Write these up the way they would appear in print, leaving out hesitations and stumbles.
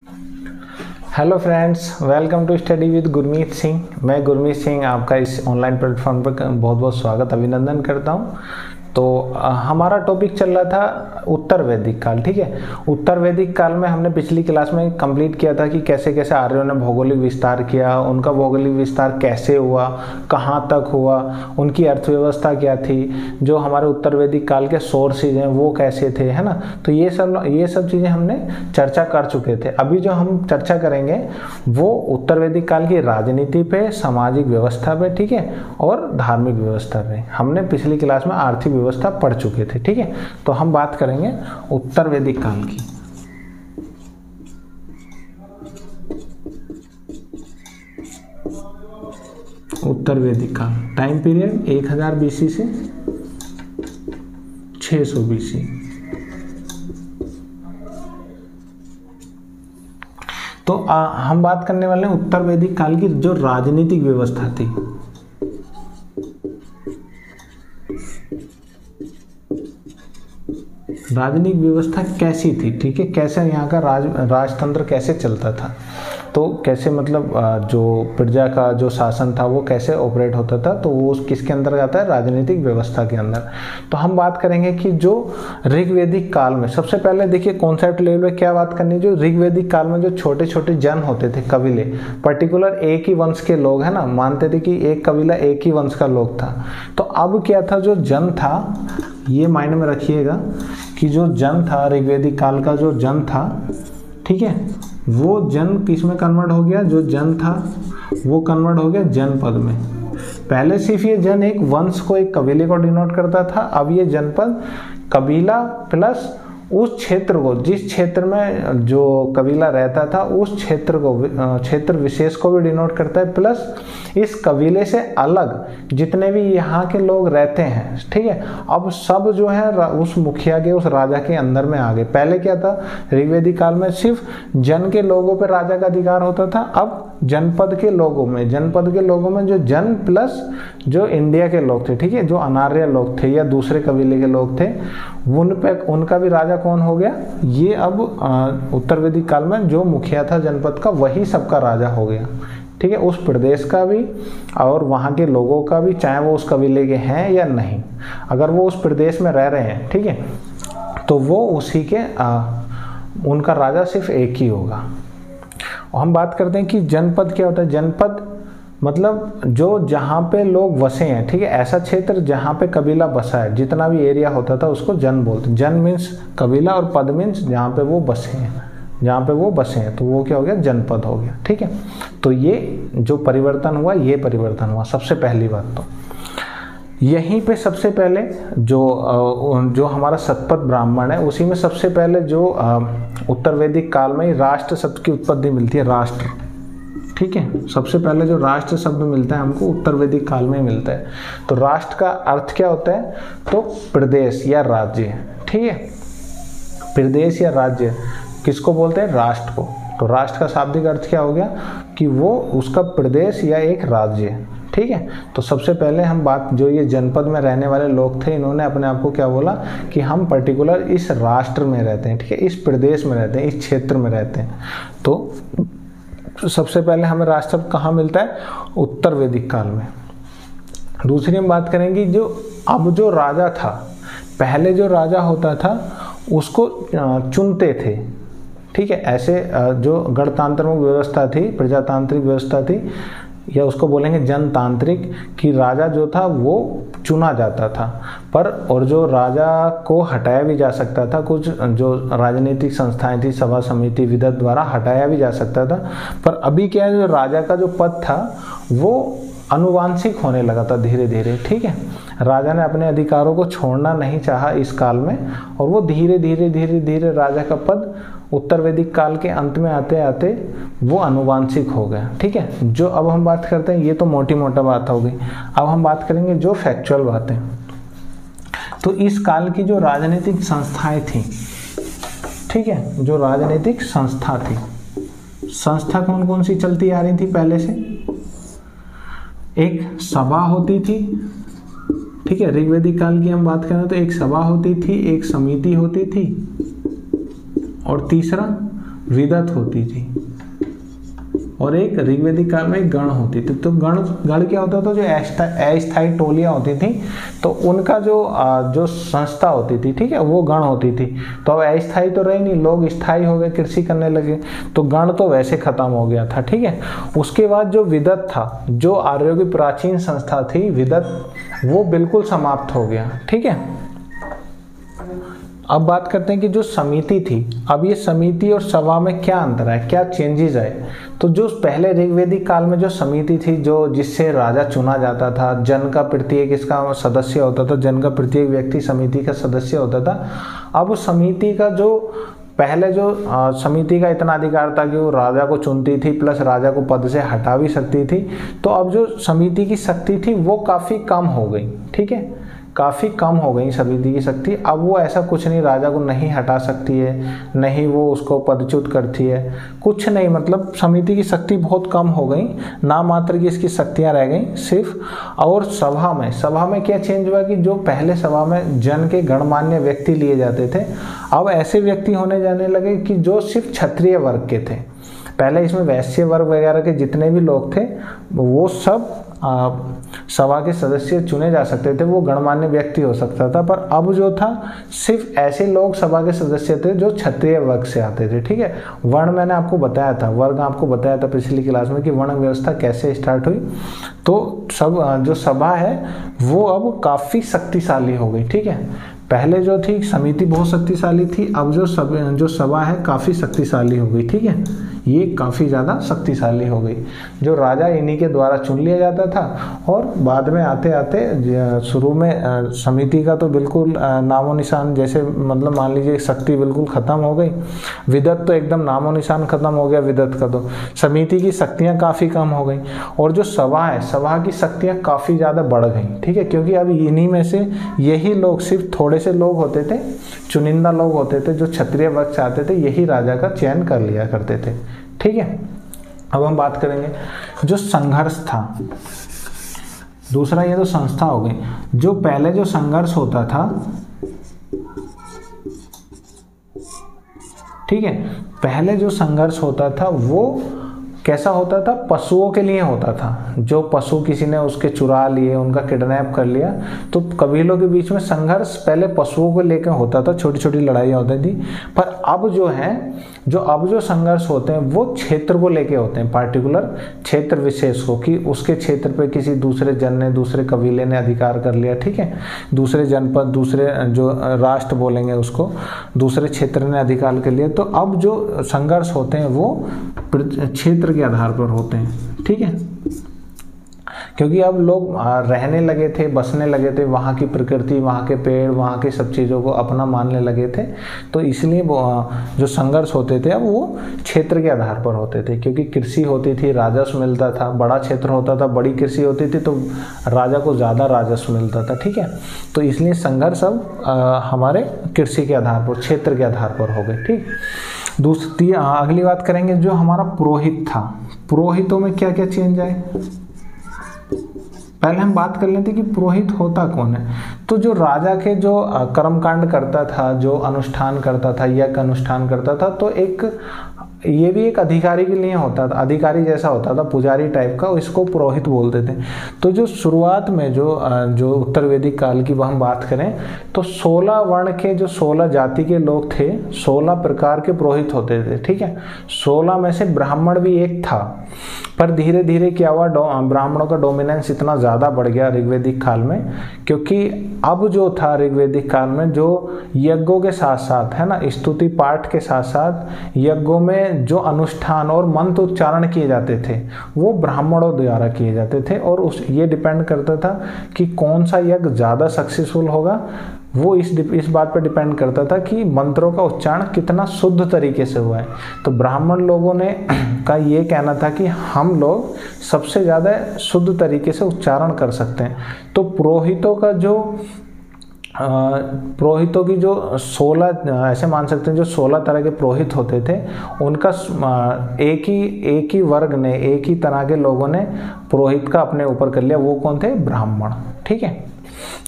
Hello friends, welcome to study with Gurmeet Singh. मैं गुरमीत सिंह आपका इस ऑनलाइन प्लेटफॉर्म पर बहुत बहुत स्वागत अभिनंदन करता हूं। तो हमारा टॉपिक चल रहा था उत्तर वैदिक काल। ठीक है, उत्तर वैदिक काल में हमने पिछली क्लास में कंप्लीट किया था कि कैसे कैसे आर्यों ने भौगोलिक विस्तार किया, उनका भौगोलिक विस्तार कैसे हुआ, कहाँ तक हुआ, उनकी अर्थव्यवस्था क्या थी, जो हमारे उत्तर वैदिक काल के सोर्सेज हैं वो कैसे थे, है ना। तो ये सब चीज़ें हमने चर्चा कर चुके थे। अभी जो हम चर्चा करेंगे वो उत्तर वैदिक काल की राजनीति पे, सामाजिक व्यवस्था पे, ठीक है, और धार्मिक व्यवस्था पे। हमने पिछली क्लास में आर्थिक व्यवस्था पढ़ चुके थे। ठीक है, तो हम बात करेंगे उत्तर वैदिक काल की। उत्तर वैदिक काल टाइम पीरियड 1000 बीसी से 600 बीसी। तो हम बात करने वाले हैं उत्तर वैदिक काल की जो राजनीतिक व्यवस्था थी। राजनीतिक व्यवस्था कैसी थी, ठीक है, कैसे यहाँ का राजतंत्र कैसे चलता था, तो कैसे मतलब जो प्रजा का जो शासन था वो कैसे ऑपरेट होता था, तो वो किसके अंदर आता है, राजनीतिक व्यवस्था के अंदर। तो हम बात करेंगे कि जो ऋग्वैदिक काल में सबसे पहले देखिए कॉन्सेप्ट लेवल पे क्या बात करनी, जो ऋग्वैदिक काल में जो छोटे छोटे जन होते थे, कबीले, पर्टिकुलर एक ही वंश के लोग, है ना, मानते थे कि एक कबीला एक ही वंश का लोग था। तो अब क्या था, जो जन था, ये माइंड में रखिएगा कि जो जन था ऋग्वैदिक काल का, जो जन था, ठीक है, वो जन किस में कन्वर्ट हो गया, जो जन था वो कन्वर्ट हो गया जनपद में। पहले सिर्फ ये जन एक वंश को, एक कबीले को डिनोट करता था, अब ये जनपद कबीला प्लस उस क्षेत्र को, जिस क्षेत्र में जो कबीला रहता था उस क्षेत्र को, क्षेत्र विशेष को भी डिनोट करता है, प्लस इस कबीले से अलग जितने भी यहाँ के लोग रहते हैं, ठीक है, अब सब जो है उस मुखिया के, उस राजा के अंदर में आ गए। पहले क्या था, ऋग्वैदिक काल में सिर्फ जन के लोगों पर राजा का अधिकार होता था, अब जनपद के लोगों में जो जन प्लस जो इंडिया के लोग थे, ठीक है, जो अनार्य लोग थे या दूसरे कबीले के लोग थे, उन पे उनका भी राजा कौन हो गया, ये अब उत्तर वैदिक काल में जो मुखिया था जनपद का, वही सबका राजा हो गया। ठीक है, उस प्रदेश का भी और वहाँ के लोगों का भी, चाहे वो उस कबीले के हैं या नहीं, अगर वो उस प्रदेश में रह रहे हैं, ठीक है, तो वो उसी के उनका राजा सिर्फ एक ही होगा। और हम बात करते हैं कि जनपद क्या होता है। जनपद मतलब जो जहाँ पे लोग बसे हैं, ठीक है, ऐसा क्षेत्र जहाँ पे कबीला बसा है, जितना भी एरिया होता था उसको जन बोलते। जन मीन्स कबीला और पद मीन्स जहाँ पे वो बसे हैं, तो वो क्या हो गया, जनपद हो गया। ठीक है, तो ये जो परिवर्तन हुआ, ये परिवर्तन हुआ सबसे पहली बात। तो यहीं पे सबसे पहले जो हमारा शतपथ ब्राह्मण है, उसी में सबसे पहले जो उत्तर वैदिक काल में ही राष्ट्र शब्द की उत्पत्ति मिलती है, राष्ट्र। ठीक है, सबसे पहले जो राष्ट्र शब्द मिलता है हमको उत्तर वैदिक काल में ही मिलता है। तो राष्ट्र का अर्थ क्या होता है, तो प्रदेश या राज्य। ठीक है, प्रदेश या राज्य किसको बोलते हैं, राष्ट्र को। तो राष्ट्र का शाब्दिक अर्थ क्या हो गया कि वो उसका प्रदेश या एक राज्य। ठीक है, तो सबसे पहले हम बात, जो ये जनपद में रहने वाले लोग थे, इन्होंने अपने आप को क्या बोला कि हम पर्टिकुलर इस राष्ट्र में रहते हैं, ठीक है, इस प्रदेश में रहते हैं, इस क्षेत्र में रहते हैं। तो सबसे पहले हमें राष्ट्र कहाँ मिलता है, उत्तर वैदिक काल में। दूसरी हम बात करेंगे जो राजा था, पहले जो राजा होता था उसको चुनते थे। ठीक है, ऐसे जो गणतांत्रिक व्यवस्था थी, प्रजातांत्रिक व्यवस्था थी, या उसको बोलेंगे जनतांत्रिक, कि राजा जो था वो चुना जाता था, पर और जो राजा को हटाया भी जा सकता था, कुछ जो राजनीतिक संस्थाएं थी, सभा समिति विदत द्वारा हटाया भी जा सकता था। पर अभी क्या है, जो राजा का जो पद था वो अनुवांशिक होने लगा था धीरे धीरे। ठीक है, राजा ने अपने अधिकारों को छोड़ना नहीं चाहा इस काल में, और वो धीरे धीरे राजा का पद उत्तर वैदिक काल के अंत में आते आते वो अनुवांशिक हो गया। ठीक है, जो अब हम बात करते हैं, ये तो मोटी मोटा बात हो गई। अब हम बात करेंगे जो फैक्चुअल बातें। तो इस काल की जो राजनीतिक संस्थाएं थी, ठीक है, जो राजनीतिक संस्था थी, संस्था कौन कौन सी चलती आ रही थी पहले से, एक सभा होती थी। ठीक है, ऋग्वैदिक काल की हम बात करें तो एक सभा होती थी, एक समिति होती थी, और तीसरा विदत होती थी और एक ऋग्वेदिक काल में एक गण होती थी। तो गण क्या होता था, जो अस्थायी टोलियां होती थी तो उनका जो संस्था होती थी, ठीक है, वो गण होती थी। तो अब अस्थायी तो रही नहीं, लोग स्थायी हो गए, कृषि करने लगे, तो गण तो वैसे खत्म हो गया था, ठीक है। उसके बाद जो विदत था, जो आर्यों की प्राचीन संस्था थी विदत, वो बिल्कुल समाप्त हो गया, ठीक है। अब बात करते हैं कि जो समिति थी, अब ये समिति और सभा में क्या अंतर है, क्या चेंजेस आए। तो जो पहले ऋग्वेदिक काल में जो समिति थी, जो जिससे राजा चुना जाता था, जन का प्रत्येक इसका सदस्य होता था, जन का प्रत्येक व्यक्ति समिति का सदस्य होता था। अब समिति का जो पहले जो समिति का इतना अधिकार था कि वो राजा को चुनती थी, प्लस राजा को पद से हटा भी सकती थी। तो अब जो समिति की शक्ति थी वो काफ़ी कम हो गई, ठीक है, काफ़ी कम हो गई समिति की शक्ति। अब वो ऐसा कुछ नहीं, राजा को नहीं हटा सकती है, नहीं वो उसको पदच्युत करती है, कुछ नहीं, मतलब समिति की शक्ति बहुत कम हो गई, ना मात्र की इसकी शक्तियां रह गई सिर्फ। और सभा में क्या चेंज हुआ कि जो पहले सभा में जन के गणमान्य व्यक्ति लिए जाते थे, अब ऐसे व्यक्ति होने जाने लगे कि जो सिर्फ क्षत्रिय वर्ग के थे। पहले इसमें वैश्य वर्ग वगैरह के जितने भी लोग थे वो सब सभा के सदस्य चुने जा सकते थे, वो गणमान्य व्यक्ति हो सकता था। पर अब जो था सिर्फ ऐसे लोग सभा के सदस्य थे जो क्षत्रिय वर्ग से आते थे, ठीक है। वर्ण मैंने आपको बताया था, वर्ग आपको बताया था पिछली क्लास में कि वर्ण व्यवस्था कैसे स्टार्ट हुई। तो सब जो सभा है वो अब काफ़ी शक्तिशाली हो गई, ठीक है। पहले जो थी समिति बहुत शक्तिशाली थी, अब जो सभा है काफ़ी शक्तिशाली हो गई, ठीक है, ये काफ़ी ज़्यादा शक्तिशाली हो गई। जो राजा इन्हीं के द्वारा चुन लिया जाता था, और बाद में आते आते शुरू में समिति का तो बिल्कुल नामो निशान, जैसे मतलब मान लीजिए शक्ति बिल्कुल ख़त्म हो गई। विदत तो एकदम नामो निशान ख़त्म हो गया विदत का, तो समिति की शक्तियाँ काफ़ी कम हो गई। और जो सभा है, सभा की शक्तियाँ काफ़ी ज़्यादा बढ़ गई, ठीक है, क्योंकि अब इन्हीं में से यही लोग, सिर्फ थोड़े से लोग होते थे, चुनिंदा लोग होते थे जो क्षत्रिय वर्ग से आते थे, यही राजा का चयन कर लिया करते थे, ठीक है। अब हम बात करेंगे जो संघर्ष था, दूसरा ये तो संस्था हो गई। जो पहले जो संघर्ष होता था, ठीक है, पहले जो संघर्ष होता था वो कैसा होता था, पशुओं के लिए होता था। जो पशु किसी ने उसके चुरा लिए, उनका किडनैप कर लिया, तो कबीलों के बीच में संघर्ष पहले पशुओं को लेकर होता था, छोटी छोटी लड़ाइयाँ होती थी। पर अब जो है, अब जो संघर्ष होते हैं वो क्षेत्र को लेके होते हैं, पार्टिकुलर क्षेत्र विशेष को, कि उसके क्षेत्र पे किसी दूसरे जन ने, दूसरे कबीले ने अधिकार कर लिया, ठीक है, दूसरे जनपद, दूसरे जो राष्ट्र बोलेंगे उसको, दूसरे क्षेत्र ने अधिकार कर लिया। तो अब जो संघर्ष होते हैं वो क्षेत्र के आधार पर होते हैं, ठीक है, क्योंकि अब लोग रहने लगे थे, बसने लगे थे, वहाँ की प्रकृति, वहाँ के पेड़, वहाँ की सब चीज़ों को अपना मानने लगे थे। तो इसलिए जो संघर्ष होते थे अब वो क्षेत्र के आधार पर होते थे, क्योंकि कृषि होती थी, राजस्व मिलता था, बड़ा क्षेत्र होता था, बड़ी कृषि होती थी, तो राजा को ज़्यादा राजस्व मिलता था, ठीक है। तो इसलिए संघर्ष अब हमारे कृषि के आधार पर, क्षेत्र के आधार पर हो गए, ठीक। दूसरी अगली बात करेंगे जो हमारा पुरोहित था। पुरोहितों में क्या क्या चेंज आए, पहले हम बात कर लेते कि पुरोहित होता कौन है। तो जो राजा के जो कर्मकांड करता था, जो अनुष्ठान करता था, यज्ञ अनुष्ठान करता था, तो एक ये भी एक अधिकारी के लिए होता था, अधिकारी जैसा होता था, पुजारी टाइप का, इसको पुरोहित बोलते थे। तो जो शुरुआत में जो उत्तर वैदिक काल की हम बात करें तो 16 वर्ण के, जो 16 जाति के लोग थे, 16 प्रकार के पुरोहित होते थे, ठीक है। 16 में से ब्राह्मण भी एक था, पर धीरे धीरे क्या हुआ, ब्राह्मणों का डोमिनेंस इतना ज़्यादा बढ़ गया ऋग्वैदिक काल में, क्योंकि अब जो था ऋग्वैदिक काल में जो यज्ञों के साथ साथ, है ना, स्तुति पाठ के साथ साथ यज्ञों में जो अनुष्ठान और मंत्र उच्चारण किए जाते थे वो ब्राह्मणों द्वारा किए जाते थे। और ये डिपेंड करता था कि कौन सा यज्ञ ज़्यादा सक्सेसफुल होगा, वो इस बात पर डिपेंड करता था कि मंत्रों का उच्चारण कितना शुद्ध तरीके से हुआ है। तो ब्राह्मण लोगों ने का ये कहना था कि हम लोग सबसे ज़्यादा शुद्ध तरीके से उच्चारण कर सकते हैं। तो पुरोहितों की जो 16, ऐसे मान सकते हैं, जो 16 तरह के पुरोहित होते थे, उनका एक ही वर्ग ने, एक ही तरह के लोगों ने पुरोहित का अपने ऊपर कर लिया, वो कौन थे, ब्राह्मण, ठीक है।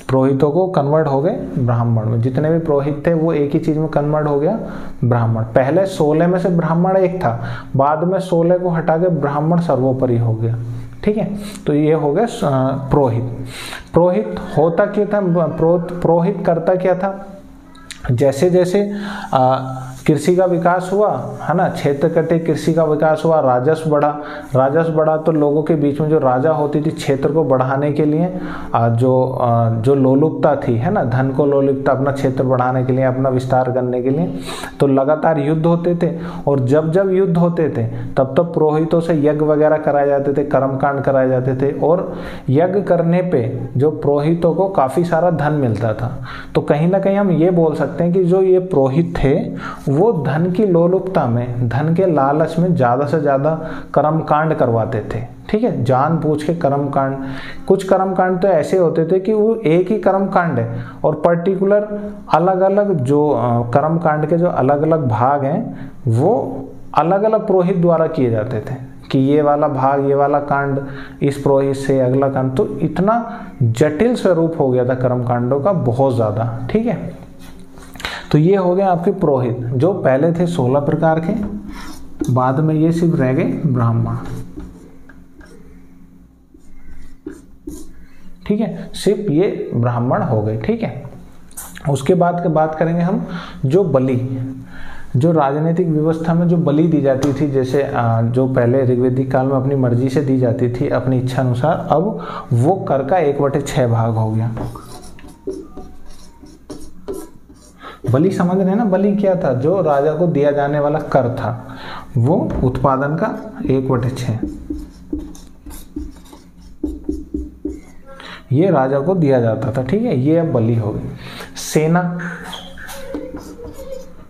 पुरोहितों को कन्वर्ट हो गए ब्राह्मण में, जितने भी पुरोहित थे वो एक ही चीज में कन्वर्ट हो गया, ब्राह्मण। पहले 16 में से ब्राह्मण एक था, बाद में 16 को हटा के ब्राह्मण सर्वोपरि हो गया, ठीक है। तो ये हो गया पुरोहित। पुरोहित होता क्या था, पुरोहित करता क्या था, जैसे जैसे कृषि का विकास हुआ है ना, क्षेत्र कटे, कृषि का विकास हुआ, राजस्व बढ़ा, राजस्व बढ़ा तो लोगों के बीच में जो राजा होती थी क्षेत्र को बढ़ाने के लिए जो लोलुपता थी है ना, धन को लोलुपता, अपना क्षेत्र बढ़ाने के लिए, अपना विस्तार करने के लिए, तो लगातार युद्ध होते थे। और जब जब युद्ध होते थे तब तब पुरोहितों से यज्ञ वगैरह कराए जाते थे, कर्मकांड कराए जाते थे, और यज्ञ करने पे जो पुरोहितों को काफी सारा धन मिलता था। तो कहीं ना कहीं हम ये बोल सकते हैं कि जो ये पुरोहित थे वो धन की लोलुपता में, धन के लालच में ज्यादा से ज्यादा कर्मकांड करवाते थे, ठीक है, जानबूझ के कर्मकांड। कुछ कर्मकांड तो ऐसे होते थे कि वो एक ही कर्मकांड है और पर्टिकुलर अलग अलग जो कर्मकांड के जो अलग अलग भाग हैं वो अलग अलग पुरोहित द्वारा किए जाते थे, कि ये वाला भाग, ये वाला कांड इस पुरोहित से, अगला कांड। तो इतना जटिल स्वरूप हो गया था कर्मकांडों का, बहुत ज्यादा, ठीक है। तो ये हो गया आपके पुरोहित, जो पहले थे 16 प्रकार के, बाद में ये सिर्फ रह गए ब्राह्मण, ठीक है, सिर्फ ये ब्राह्मण हो गए, ठीक है। उसके बाद की बात करेंगे हम जो बलि, जो राजनीतिक व्यवस्था में जो बलि दी जाती थी, जैसे जो पहले ऋग्वेदिक काल में अपनी मर्जी से दी जाती थी, अपनी इच्छा अनुसार, अब वो कर का 1/6 भाग हो गया। बलि समझ रहे हैं ना, बलि क्या था, जो राजा को दिया जाने वाला कर था, वो उत्पादन का 1/6 ये राजा को दिया जाता था, ठीक है। ये अब बलि हो गई।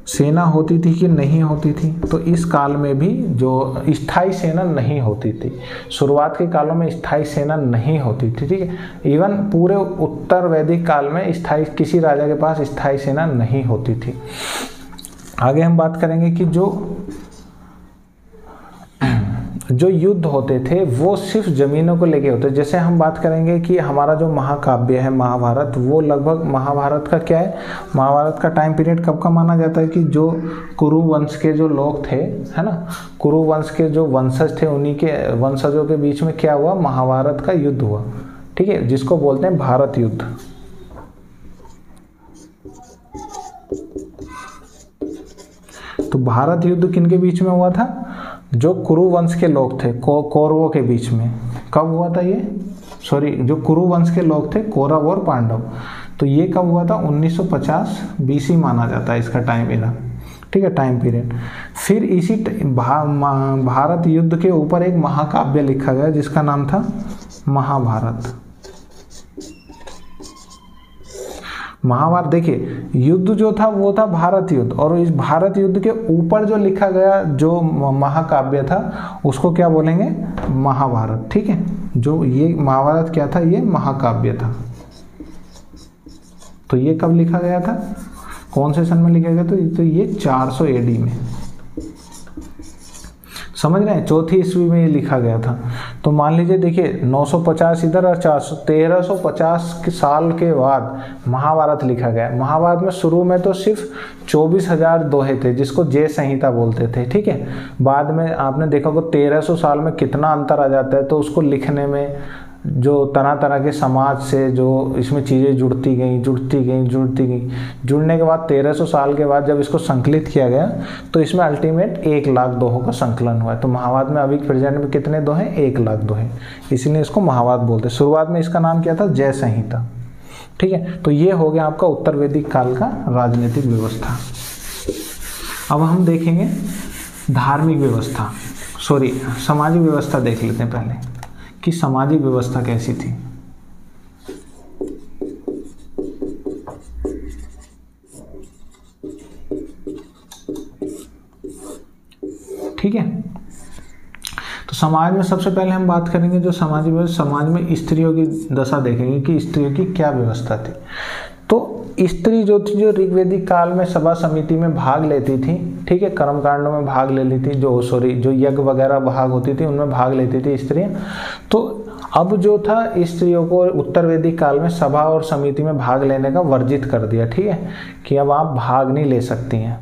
सेना होती थी कि नहीं होती थी, तो इस काल में भी जो स्थायी सेना नहीं होती थी, शुरुआत के कालों में स्थायी सेना नहीं होती थी, ठीक है। इवन पूरे उत्तर वैदिक काल में स्थायी, किसी राजा के पास स्थायी सेना नहीं होती थी। आगे हम बात करेंगे कि जो युद्ध होते थे वो सिर्फ जमीनों को लेके होते। जैसे हम बात करेंगे कि हमारा जो महाकाव्य है महाभारत, वो लगभग, महाभारत का क्या है, महाभारत का टाइम पीरियड कब का माना जाता है कि जो कुरु वंश के जो लोग थे, है ना, कुरु वंश के जो वंशज थे, उन्हीं के वंशजों के बीच में क्या हुआ, महाभारत का युद्ध हुआ, ठीक है, जिसको बोलते हैं भारत युद्ध। तो भारत युद्ध किनके बीच में हुआ था, जो कुरु वंश के लोग थे, कौरवों के बीच में। कब हुआ था ये, सॉरी, जो कुरु वंश के लोग थे, कौरव और पांडव, तो ये कब हुआ था, 1950 BC माना जाता है इसका टाइम एरा, ठीक है, टाइम पीरियड। फिर इसी भारत युद्ध के ऊपर एक महाकाव्य लिखा गया जिसका नाम था महाभारत। महाभारत, देखिए, युद्ध जो था वो था भारत युद्ध, और इस भारत युद्ध के ऊपर जो लिखा गया जो महाकाव्य था उसको क्या बोलेंगे, महाभारत, ठीक है। जो ये महाभारत क्या था, ये महाकाव्य था। तो ये कब लिखा गया था, कौन से सन में लिखा गया, तो ये 400 AD में, समझ रहे हैं, 4वीं ईस्वी में ये लिखा गया था। तो मान लीजिए, देखिए, 950 इधर और 1350 साल के बाद महाभारत लिखा गया। महाभारत में शुरू में तो सिर्फ 24,000 दोहे थे, जिसको जय संहिता बोलते थे, ठीक है। बाद में आपने देखा होगा 1300 साल में कितना अंतर आ जाता है, तो उसको लिखने में जो तरह तरह के समाज से जो इसमें चीज़ें जुड़ती गई, जुड़ने के बाद 1300 साल के बाद जब इसको संकलित किया गया तो इसमें अल्टीमेट 1 लाख दोहों का संकलन हुआ है। तो महाभारत में अभी प्रेजेंट में कितने दोहे, 1 लाख दोहे, इसीलिए इसको महाभारत बोलते हैं। शुरुआत में इसका नाम क्या था, जय संहिता, ठीक है। तो ये हो गया आपका उत्तर वैदिक काल का राजनीतिक व्यवस्था। अब हम देखेंगे धार्मिक व्यवस्था, सॉरी, सामाजिक व्यवस्था देख लेते हैं पहले कि सामाजिक व्यवस्था कैसी थी। ठीक है, तो समाज में सबसे पहले हम बात करेंगे जो सामाजिक व्यवस्था, समाज में स्त्रियों की दशा देखेंगे कि स्त्रियों की क्या व्यवस्था थी। तो स्त्री जो थी, जो ऋग्वेदिक काल में सभा समिति में भाग लेती थी, ठीक है, कर्मकांडों में भाग ले लेती, जो यज्ञ वगैरह भाग होती थी उनमें भाग लेती थी स्त्रियां। तो अब जो था स्त्रियों को उत्तर वैदिक काल में सभा और समिति में भाग लेने का वर्जित कर दिया, ठीक है, कि अब आप भाग नहीं ले सकती हैं।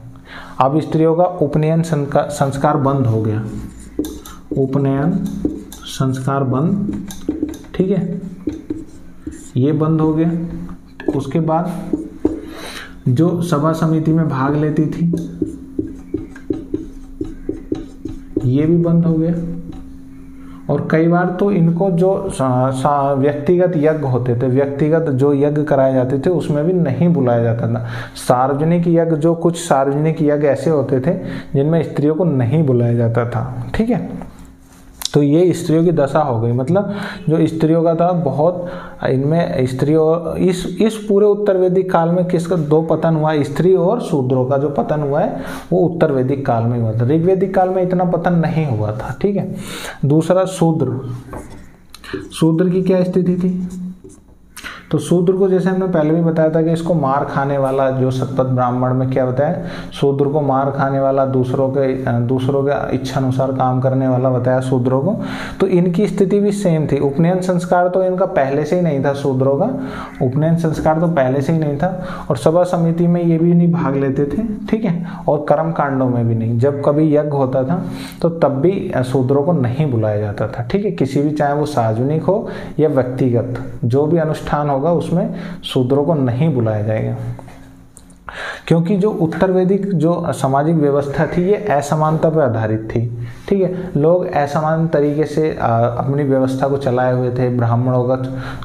अब स्त्रियों का उपनयन संस्कार बंद हो गया, उपनयन संस्कार बंद, ठीक है, ये बंद हो गया। उसके बाद जो सभा समिति में भाग लेती थी ये भी बंद हो गया। और कई बार तो इनको जो व्यक्तिगत यज्ञ होते थे, व्यक्तिगत जो यज्ञ कराए जाते थे उसमें भी नहीं बुलाया जाता था। सार्वजनिक यज्ञ, जो कुछ सार्वजनिक यज्ञ ऐसे होते थे जिनमें स्त्रियों को नहीं बुलाया जाता था, ठीक है। तो ये स्त्रियों की दशा हो गई, मतलब जो स्त्रियों का था बहुत, इनमें स्त्रियों इस पूरे उत्तर वैदिक काल में किसका दो पतन हुआ, स्त्री और शूद्रों का जो पतन हुआ है वो उत्तर वैदिक काल में हुआ था। ऋग्वैदिक काल में इतना पतन नहीं हुआ था, ठीक है। दूसरा शूद्र की क्या स्थिति थी? तो शूद्र को जैसे हमने पहले भी बताया था कि इसको मार खाने वाला, जो शतपथ ब्राह्मण में क्या बताया, शूद्र को मार खाने वाला, दूसरों के इच्छा अनुसार काम करने वाला बताया शूद्रों को। तो इनकी स्थिति भी सेम थी। उपनयन संस्कार तो इनका पहले से ही नहीं था, शूद्रों का उपनयन संस्कार तो पहले से ही नहीं था, और सभा समिति में ये भी नहीं भाग लेते थे, ठीक है, और कर्म कांडों में भी नहीं। जब कभी यज्ञ होता था तो तब भी शूद्रों को नहीं बुलाया जाता था, ठीक है, किसी भी, चाहे वो सार्वजनिक हो या व्यक्तिगत, जो भी अनुष्ठान होगा उसमें शूद्रों को नहीं बुलाया जाएगा। क्योंकि जो उत्तर वैदिक जो सामाजिक व्यवस्था थी ये असमानता पर आधारित थी, ठीक है। लोग असमान तरीके से अपनी व्यवस्था को चलाए हुए थे। ब्राह्मणों का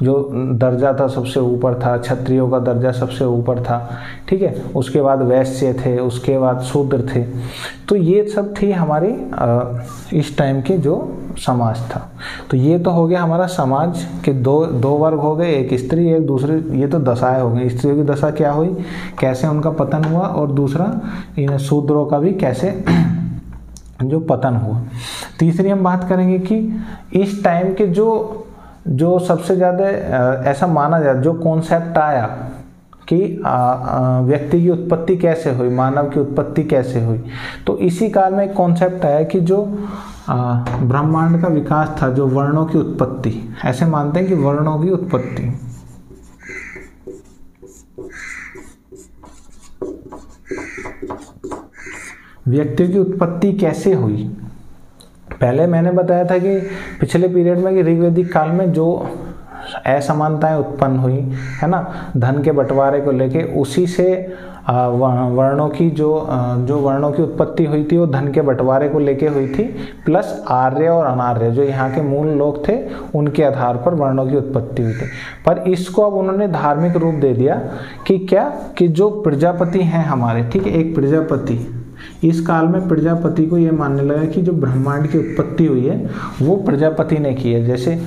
जो दर्जा था सबसे ऊपर था, क्षत्रियों का दर्जा सबसे ऊपर था, ठीक है, उसके बाद वैश्य थे, उसके बाद शूद्र थे। तो ये सब थी हमारी इस टाइम के जो समाज था। तो ये तो हो गया हमारा समाज के दो वर्ग हो गए, एक स्त्री एक दूसरी, ये तो दशाएं हो गई। स्त्रियों की दशा क्या हुई, कैसे उनका पतन हुआ, और दूसरा इन शूद्रों का भी कैसे जो पतन हुआ। तीसरी हम बात करेंगे कि इस टाइम के जो सबसे ज़्यादा ऐसा माना जाए, जो कॉन्सेप्ट आया कि व्यक्ति की उत्पत्ति कैसे हुई, मानव की उत्पत्ति कैसे हुई, तो इसी काल में एक कॉन्सेप्ट आया कि जो ब्रह्मांड का विकास था, जो वर्णों की उत्पत्ति, ऐसे मानते हैं कि वर्णों की उत्पत्ति, व्यक्तियों की उत्पत्ति कैसे हुई। पहले मैंने बताया था कि पिछले पीरियड में कि ऋग्वैदिक काल में जो असमानताएं उत्पन्न हुई है ना, धन के बंटवारे को लेके, उसी से वर्णों की जो वर्णों की उत्पत्ति हुई थी वो धन के बंटवारे को लेके हुई थी, प्लस आर्य और अनार्य जो यहाँ के मूल लोग थे उनके आधार पर वर्णों की उत्पत्ति हुई थी। पर इसको अब उन्होंने धार्मिक रूप दे दिया कि क्या, कि जो प्रजापति हैं हमारे, ठीक है, एक प्रजापति, इस काल में प्रजापति को ये मानने लगा कि जो ब्रह्मांड की उत्पत्ति हुई है वो प्रजापति ने की है। जैसे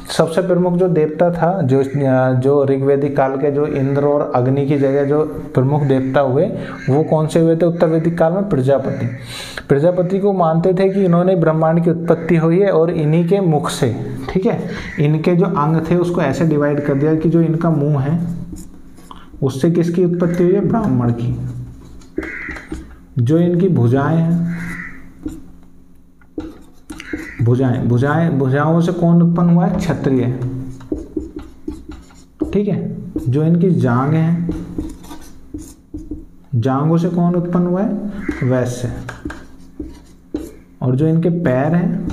सबसे प्रमुख जो देवता था, जो ऋग्वैदिक काल के जो इंद्र और अग्नि की जगह जो प्रमुख देवता हुए, वो कौन से हुए थे उत्तर वैदिक काल में? प्रजापति को मानते थे कि इन्होंने ब्रह्मांड की उत्पत्ति हुई है, और इन्हीं के मुख से, ठीक है, इनके जो अंग थे उसको ऐसे डिवाइड कर दिया कि जो इनका मुंह है उससे किसकी उत्पत्ति हुई है? ब्राह्मण की। जो इनकी भुजाएं हैं, भुजाओं से कौन उत्पन्न हुआ है? क्षत्रिय, ठीक है। जो इनकी जांग है, जांगों से कौन उत्पन्न हुआ है? वैश्य। और जो इनके पैर हैं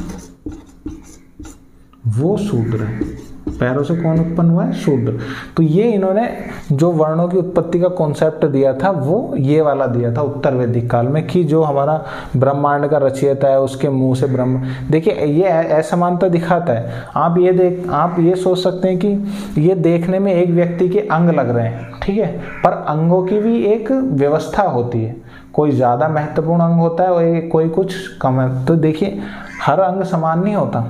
वो शूद्र है। पैरों से कौन उत्पन्न हुआ है? शूद्र। तो ये इन्होंने जो वर्णों की उत्पत्ति का कॉन्सेप्ट दिया था वो ये वाला दिया था उत्तर वैदिक काल में, कि जो हमारा ब्रह्मांड का रचयिता है उसके मुंह से ब्रह्म, देखिए ये असमानता दिखाता है। आप ये सोच सकते हैं कि ये देखने में एक व्यक्ति के अंग लग रहे हैं, ठीक है, पर अंगों की भी एक व्यवस्था होती है, कोई ज़्यादा महत्वपूर्ण अंग होता है और कोई कुछ कम है। तो देखिए हर अंग समान नहीं होता।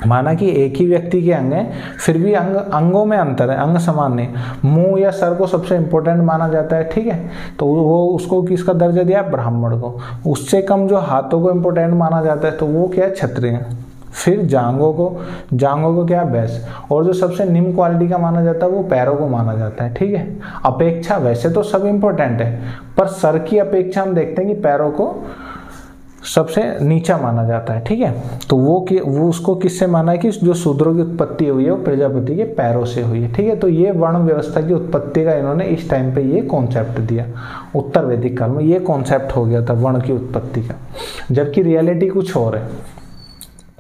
माना कि एक ही व्यक्ति के अंग हैं, फिर भी अंगों में अंतर है, अंग समान नहीं। मुंह या सर को सबसे इंपॉर्टेंट माना जाता है, ठीक है, तो वो उसको किसका दर्जा दिया? ब्राह्मण को। उससे कम जो हाथों को इंपॉर्टेंट माना जाता है तो वो क्या है? क्षत्रिय। फिर जांघों को क्या? वैश्य। और जो सबसे निम्न क्वालिटी का माना जाता है वो पैरों को माना जाता है, ठीक है। अपेक्षा वैसे तो सब इंपॉर्टेंट है, पर सर की अपेक्षा हम देखते हैं कि पैरों को सबसे नीचा माना जाता है, ठीक है। तो वो उसको किससे माना है कि जो शूद्रों की उत्पत्ति हुई है वो प्रजापति के पैरों से हुई है, ठीक है। तो ये वर्ण व्यवस्था की उत्पत्ति का इन्होंने इस टाइम पे ये कॉन्सेप्ट दिया, उत्तर वैदिक काल में ये कॉन्सेप्ट हो गया था वर्ण की उत्पत्ति का, जबकि रियलिटी कुछ और है।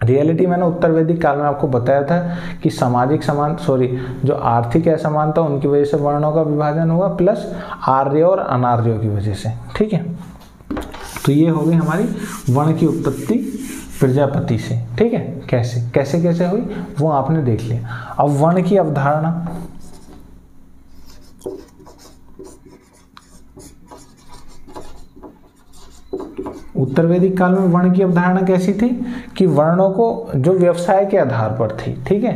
रियलिटी मैंने उत्तर वैदिक काल में आपको बताया था कि जो आर्थिक असमानता उनकी वजह से वर्णों का विभाजन हुआ, प्लस आर्य और अनार्यों की वजह से, ठीक है। तो ये हो गई हमारी वर्ण की उत्पत्ति प्रजापति से, ठीक है। कैसे कैसे कैसे हुई वो आपने देख लिया। अब वर्ण की अवधारणा, उत्तर वैदिक काल में वर्ण की अवधारणा कैसी थी कि वर्णों को जो व्यवसाय के आधार पर थी, ठीक है,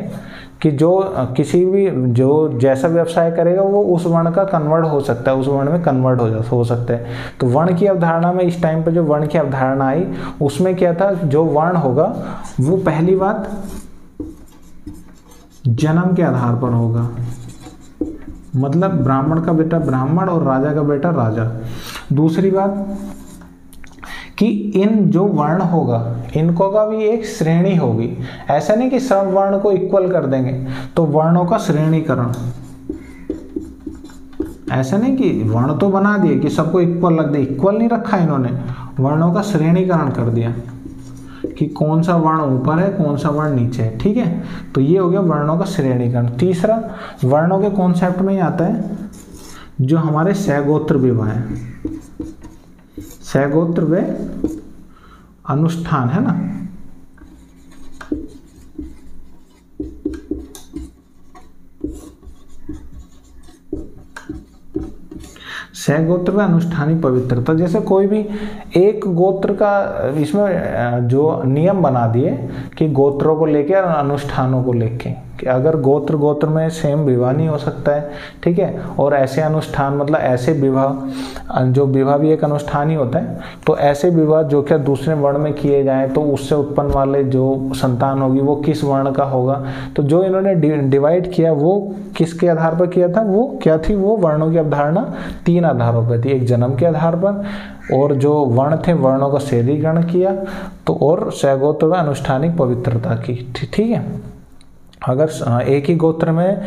कि जो किसी भी जो जैसा व्यवसाय करेगा वो उस वर्ण का कन्वर्ट हो सकता है, उस वर्ण में कन्वर्ट हो सकता है। तो वर्ण की अवधारणा में इस टाइम पे जो वर्ण की अवधारणा आई उसमें क्या था, जो वर्ण होगा वो पहली बात जन्म के आधार पर होगा, मतलब ब्राह्मण का बेटा ब्राह्मण और राजा का बेटा राजा। दूसरी बात कि इन जो वर्ण होगा इनको का भी एक श्रेणी होगी, ऐसा नहीं कि सब वर्ण को इक्वल कर देंगे, तो वर्णों का श्रेणीकरण, ऐसा नहीं कि वर्ण तो बना दिए कि सबको इक्वल रख दे, इक्वल नहीं रखा इन्होंने, वर्णों का श्रेणीकरण कर दिया कि कौन सा वर्ण ऊपर है कौन सा वर्ण नीचे है, ठीक है। तो ये हो गया वर्णों का श्रेणीकरण। तीसरा वर्णों के कॉन्सेप्ट में ही आता है जो हमारे सगोत्र विवाह है, सगोत्र व अनुष्ठान, है ना। सगोत्र व अनुष्ठानी पवित्रता, जैसे कोई भी एक गोत्र का इसमें जो नियम बना दिए कि गोत्रों को लेके और अनुष्ठानों को लेके, कि अगर गोत्र में सेम विवाह नहीं हो सकता है, ठीक है, और ऐसे अनुष्ठान मतलब ऐसे विवाह, जो विवाह भी एक अनुष्ठान ही होता है, तो ऐसे विवाह जो क्या दूसरे वर्ण में किए जाएं तो उससे उत्पन्न वाले जो संतान होगी वो किस वर्ण का होगा। तो जो इन्होंने डिवाइड किया वो किसके आधार पर किया था, वो क्या थी, वो वर्णों की अवधारणा 3 आधारों पर थी। एक जन्म के आधार पर, और जो वर्ण थे वर्णों का श्रेणीकरण किया, तो और सगोत्र व अनुष्ठानिक पवित्रता की, ठीक है। अगर एक ही गोत्र में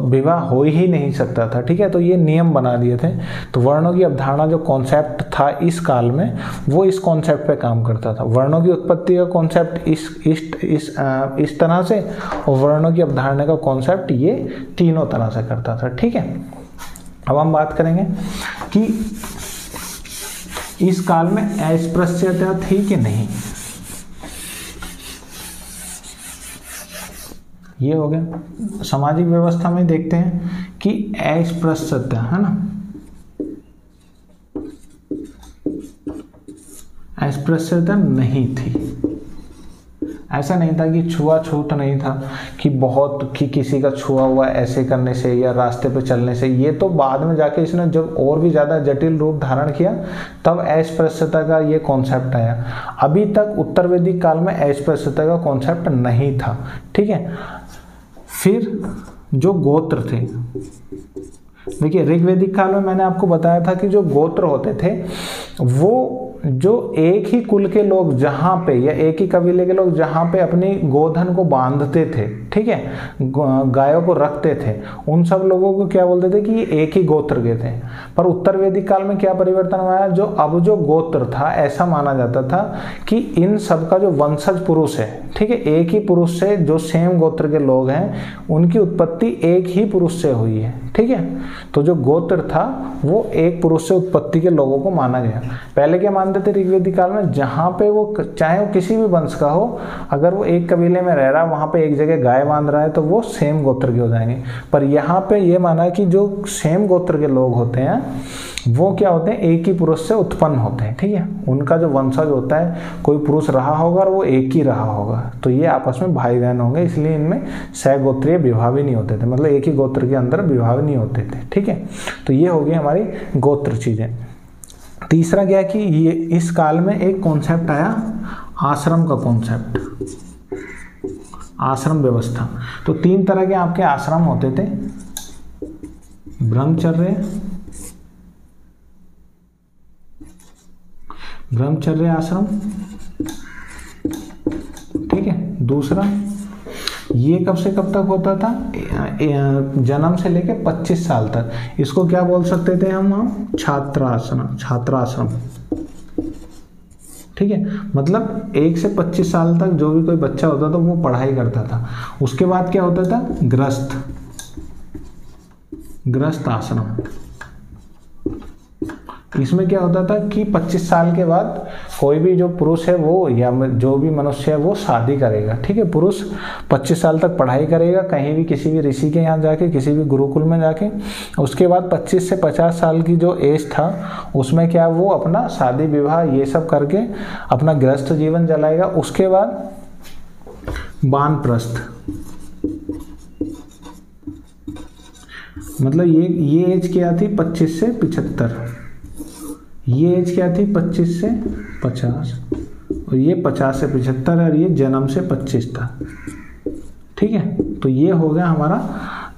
विवाह हो ही नहीं सकता था, ठीक है, तो ये नियम बना दिए थे। तो वर्णों की अवधारणा जो कॉन्सेप्ट था इस काल में वो इस कॉन्सेप्ट पे काम करता था। वर्णों की उत्पत्ति का कॉन्सेप्ट इस तरह से, और वर्णों की अवधारणा का कॉन्सेप्ट ये तीनों तरह से करता था, ठीक है। अब हम बात करेंगे कि इस काल में अस्पृश्यता थी कि नहीं। ये हो गया। सामाजिक व्यवस्था में देखते हैं कि अस्पृश्यता, है ना, अस्पृश्यता नहीं थी। ऐसा नहीं था कि छुआछूत नहीं था कि किसी का छुआ हुआ ऐसे करने से या रास्ते पे चलने से, ये तो बाद में जाके इसने जब और भी ज़्यादा जटिल रूप धारण किया तब अस्पृश्यता का ये कॉन्सेप्ट आया। अभी तक उत्तर वैदिक काल में अस्पृश्यता का कॉन्सेप्ट नहीं था, ठीक है। फिर जो गोत्र थे, देखिए ऋग्वैदिक काल में मैंने आपको बताया था कि जो गोत्र होते थे वो जो एक ही कुल के लोग जहाँ पे, या एक ही कबीले के लोग जहाँ पे अपनी गोधन को बांधते थे, ठीक है, गायों को रखते थे, उन सब लोगों को क्या बोलते थे कि ये एक ही गोत्र के थे। पर उत्तर वैदिक काल में क्या परिवर्तन आया, जो अब जो गोत्र था ऐसा माना जाता था कि इन सब का जो वंशज पुरुष है, ठीक है, एक ही पुरुष से जो सेम गोत्र के लोग हैं उनकी उत्पत्ति एक ही पुरुष से हुई है, ठीक है। तो जो गोत्र था वो एक पुरुष से उत्पत्ति के लोगों को माना गया। पहले क्या मानते थे ऋग्वैदिक काल में, जहाँ पे वो चाहे वो किसी भी वंश का हो, अगर वो एक कबीले में रह रहा है वहाँ पे एक जगह गाय बांध रहा है तो वो सेम गोत्र के हो जाएंगे। पर यहाँ पे ये माना कि जो सेम गोत्र के लोग होते हैं वो क्या होते हैं, एक ही पुरुष से उत्पन्न होते हैं, ठीक है। उनका जो वंशज होता है कोई पुरुष रहा होगा और वो एक ही रहा होगा, तो ये आपस में भाई बहन होंगे, इसलिए इनमें सगोत्रीय विवाह भी नहीं होते थे, मतलब एक ही गोत्र के अंदर विवाह नहीं होते थे, ठीक है। तो ये हो गई हमारी गोत्र चीजें। तीसरा क्या है कि ये इस काल में एक कॉन्सेप्ट आया आश्रम का कॉन्सेप्ट, आश्रम व्यवस्था। तो 3 तरह के आपके आश्रम होते थे, ब्रह्मचर्य, ब्रह्मचर्य आश्रम, ठीक है। दूसरा, ये कब से कब तक होता था, जन्म से लेके 25 साल तक, इसको क्या बोल सकते थे हम छात्राश्रम, छात्राश्रम, ठीक है। मतलब 1 से 25 साल तक जो भी कोई बच्चा होता था वो पढ़ाई करता था। उसके बाद क्या होता था, गृहस्थ आश्रम। इसमें क्या होता था कि 25 साल के बाद कोई भी जो पुरुष है वो या जो भी मनुष्य है वो शादी करेगा, ठीक है। पुरुष 25 साल तक पढ़ाई करेगा कहीं भी, किसी भी ऋषि के यहाँ जाके, किसी भी गुरुकुल में जाके। उसके बाद 25 से 50 साल की जो एज था उसमें क्या वो अपना शादी विवाह ये सब करके अपना गृहस्थ जीवन चलाएगा। उसके बाद वानप्रस्थ, मतलब ये एज क्या थी 25 से 75, ये एज क्या थी 25 से 50, और ये 50 से 75, और ये जन्म से 25 था, ठीक है। तो ये हो गया हमारा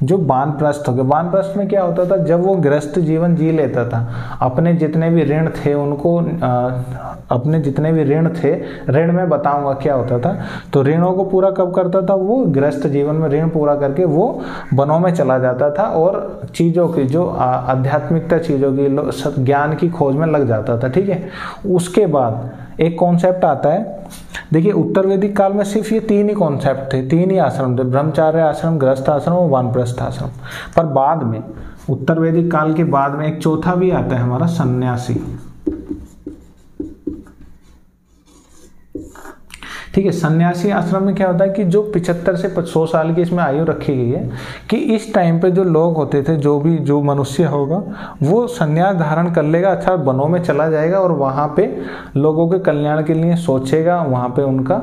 जो वानप्रस्थ हो गया। वानप्रस्थ में क्या होता था, जब वो गृहस्थ जीवन जी लेता था, अपने जितने भी ऋण थे उनको अपने जितने भी ऋण थे, ऋण में बताऊंगा क्या होता था, तो ऋणों को पूरा कब करता था वो, गृहस्थ जीवन में ऋण पूरा करके वो वनों में चला जाता था और चीज़ों की जो आध्यात्मिकता चीज़ों की ज्ञान की खोज में लग जाता था, ठीक है। उसके बाद एक कॉन्सेप्ट आता है, देखिए उत्तर वैदिक काल में सिर्फ ये 3 ही कॉन्सेप्ट थे, 3 ही आश्रम थे, ब्रह्मचार्य आश्रम, गृहस्थ आश्रम और वानप्रस्थ आश्रम। पर बाद में उत्तर वैदिक काल के बाद में एक चौथा भी आता है हमारा सन्यासी, ठीक है। सन्यासी आश्रम में क्या होता है कि जो 75 से 100 साल की इसमें आयु रखी गई है कि इस टाइम पे जो लोग होते थे, जो मनुष्य होगा वो सन्यास धारण कर लेगा, अच्छा वनों में चला जाएगा और वहाँ पे लोगों के कल्याण के लिए सोचेगा, वहाँ पे उनका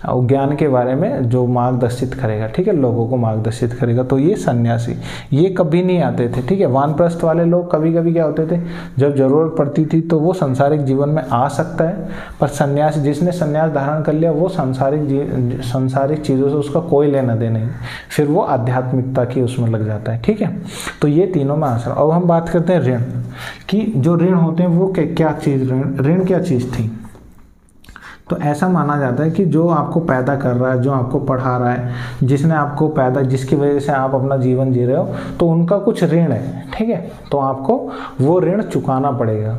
ज्ञान के बारे में जो मार्गदर्शित करेगा, ठीक है, लोगों को मार्गदर्शित करेगा। तो ये सन्यासी, ये कभी नहीं आते थे, ठीक है। वानप्रस्थ वाले लोग कभी कभी क्या होते थे, जब जरूरत पड़ती थी तो वो सांसारिक जीवन में आ सकता है, पर सन्यास, जिसने सन्यास धारण कर लिया वो सांसारिक चीज़ों से उसका कोई लेना देना नहीं, फिर वो आध्यात्मिकता की उसमें लग जाता है, ठीक है। तो ये तीनों में आश्रम। अब हम बात करते हैं ऋण कि जो ऋण होते हैं वो क्या चीज़, ऋण क्या चीज़ थी। तो ऐसा माना जाता है कि जो आपको पैदा कर रहा है, जो आपको पढ़ा रहा है, जिसने आपको पैदा, जिसकी वजह से आप अपना जीवन जी रहे हो, तो उनका कुछ ऋण है, ठीक है। तो आपको वो ऋण चुकाना पड़ेगा।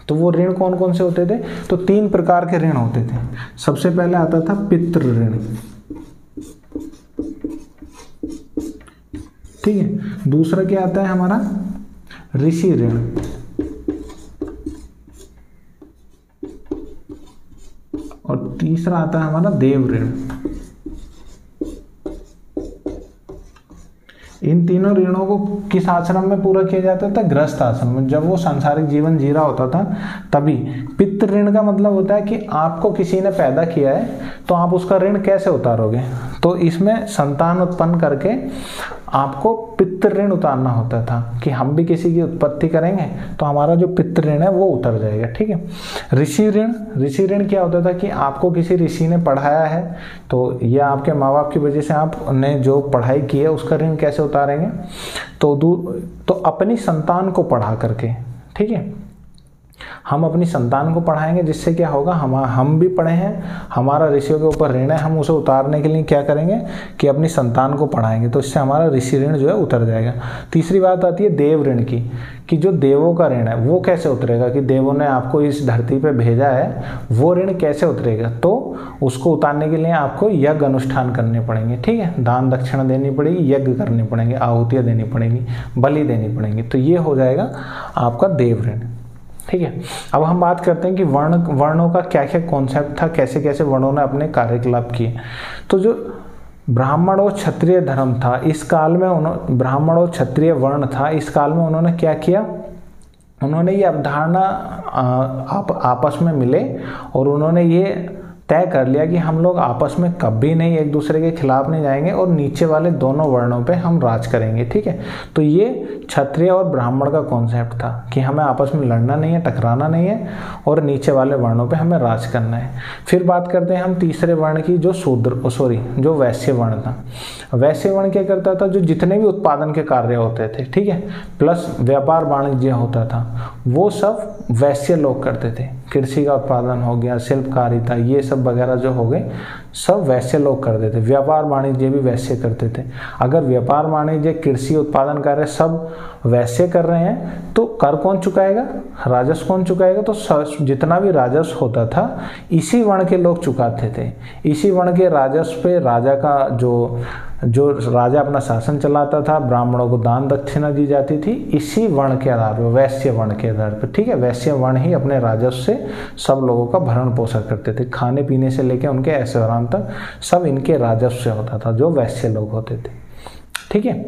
तो वो ऋण कौन कौन से होते थे, तो 3 प्रकार के ऋण होते थे। सबसे पहले आता था पितृ ऋण, ठीक है। दूसरा क्या आता है हमारा ऋषि ऋण, और तीसरा आता है हमारा देव ऋण। इन तीनों ऋणों को किस आश्रम में पूरा किया जाता था, गृहस्थ आश्रम में। जब वो सांसारिक जीवन जी रहा होता था तभी। पितृ ऋण का मतलब होता है कि आपको किसी ने पैदा किया है तो आप उसका ऋण कैसे उतारोगे, तो इसमें संतान उत्पन्न करके आपको पितृ ऋण उतारना होता था कि हम भी किसी की उत्पत्ति करेंगे तो हमारा जो पितृ ऋण है वो उतर जाएगा, ठीक है। ऋषि ऋण क्या होता था कि आपको किसी ऋषि ने पढ़ाया है तो या आपके माँ बाप की वजह से आपने जो पढ़ाई की है उसका ऋण कैसे उतारेंगे, तो अपनी संतान को पढ़ा करके, ठीक है। हम अपनी संतान को पढ़ाएंगे जिससे क्या होगा, हम भी पढ़े हैं, हमारा ऋषियों के ऊपर ऋण है, हम उसे उतारने के लिए क्या करेंगे कि अपनी संतान को पढ़ाएंगे, तो इससे हमारा ऋषि ऋण जो है उतर जाएगा। तीसरी बात आती है देव ऋण की, कि जो देवों का ऋण है वो कैसे उतरेगा, कि देवों ने आपको इस धरती पे भेजा है, वो ऋण कैसे उतरेगा, तो उसको उतारने के लिए आपको यज्ञ अनुष्ठान करने पड़ेंगे, ठीक है। दान दक्षिणा देनी पड़ेगी, यज्ञ करने पड़ेंगे, आहुतियाँ देनी पड़ेंगी, बलि देनी पड़ेंगी, तो ये हो जाएगा आपका देव ऋण, ठीक है। अब हम बात करते हैं कि वर्णों का क्या क्या कॉन्सेप्ट था, कैसे कैसे वर्णों ने अपने कार्यकलाप किए। तो जो ब्राह्मण और क्षत्रिय धर्म था इस काल में, ब्राह्मण और क्षत्रिय वर्ण था इस काल में, उन्होंने क्या किया, उन्होंने ये अवधारणा आपस में मिले और उन्होंने ये तय कर लिया कि हम लोग आपस में कभी नहीं एक दूसरे के खिलाफ नहीं जाएंगे और नीचे वाले दोनों वर्णों पे हम राज करेंगे, ठीक है। तो ये क्षत्रिय और ब्राह्मण का कॉन्सेप्ट था कि हमें आपस में लड़ना नहीं है, टकराना नहीं है और नीचे वाले वर्णों पे हमें राज करना है। फिर बात करते हैं हम तीसरे वर्ण की, जो वैश्य वर्ण था। वैश्य वर्ण क्या करता था, जो जितने भी उत्पादन के कार्य होते थे, ठीक है, प्लस व्यापार वाणिज्य होता था, वो सब वैश्य लोग करते थे। कृषि का उत्पादन हो गया, शिल्पकारिता, ये सब वगैरह जो हो गए सब वैश्य लोग करते थे। व्यापार वाणिज्य भी वैश्य करते थे। अगर व्यापार वाणिज्य, कृषि उत्पादन कार्य सब वैश्य कर रहे हैं तो कर कौन चुकाएगा? राजस्व कौन चुकाएगा? तो जितना भी राजस्व होता था इसी वर्ण के लोग चुकाते थे। इसी वर्ण के राजस्व पे राजा का जो राजा अपना शासन चलाता था, ब्राह्मणों को दान दक्षिणा दी जाती थी इसी वर्ण के आधार पर, वैश्य वर्ण के आधार पर। ठीक है, वैश्य वर्ण ही अपने राजस्व से सब लोगों का भरण पोषण करते थे। खाने पीने से लेकर उनके ऐसे आराम तक सब इनके राजस्व से होता था, जो वैश्य लोग होते थे। ठीक है,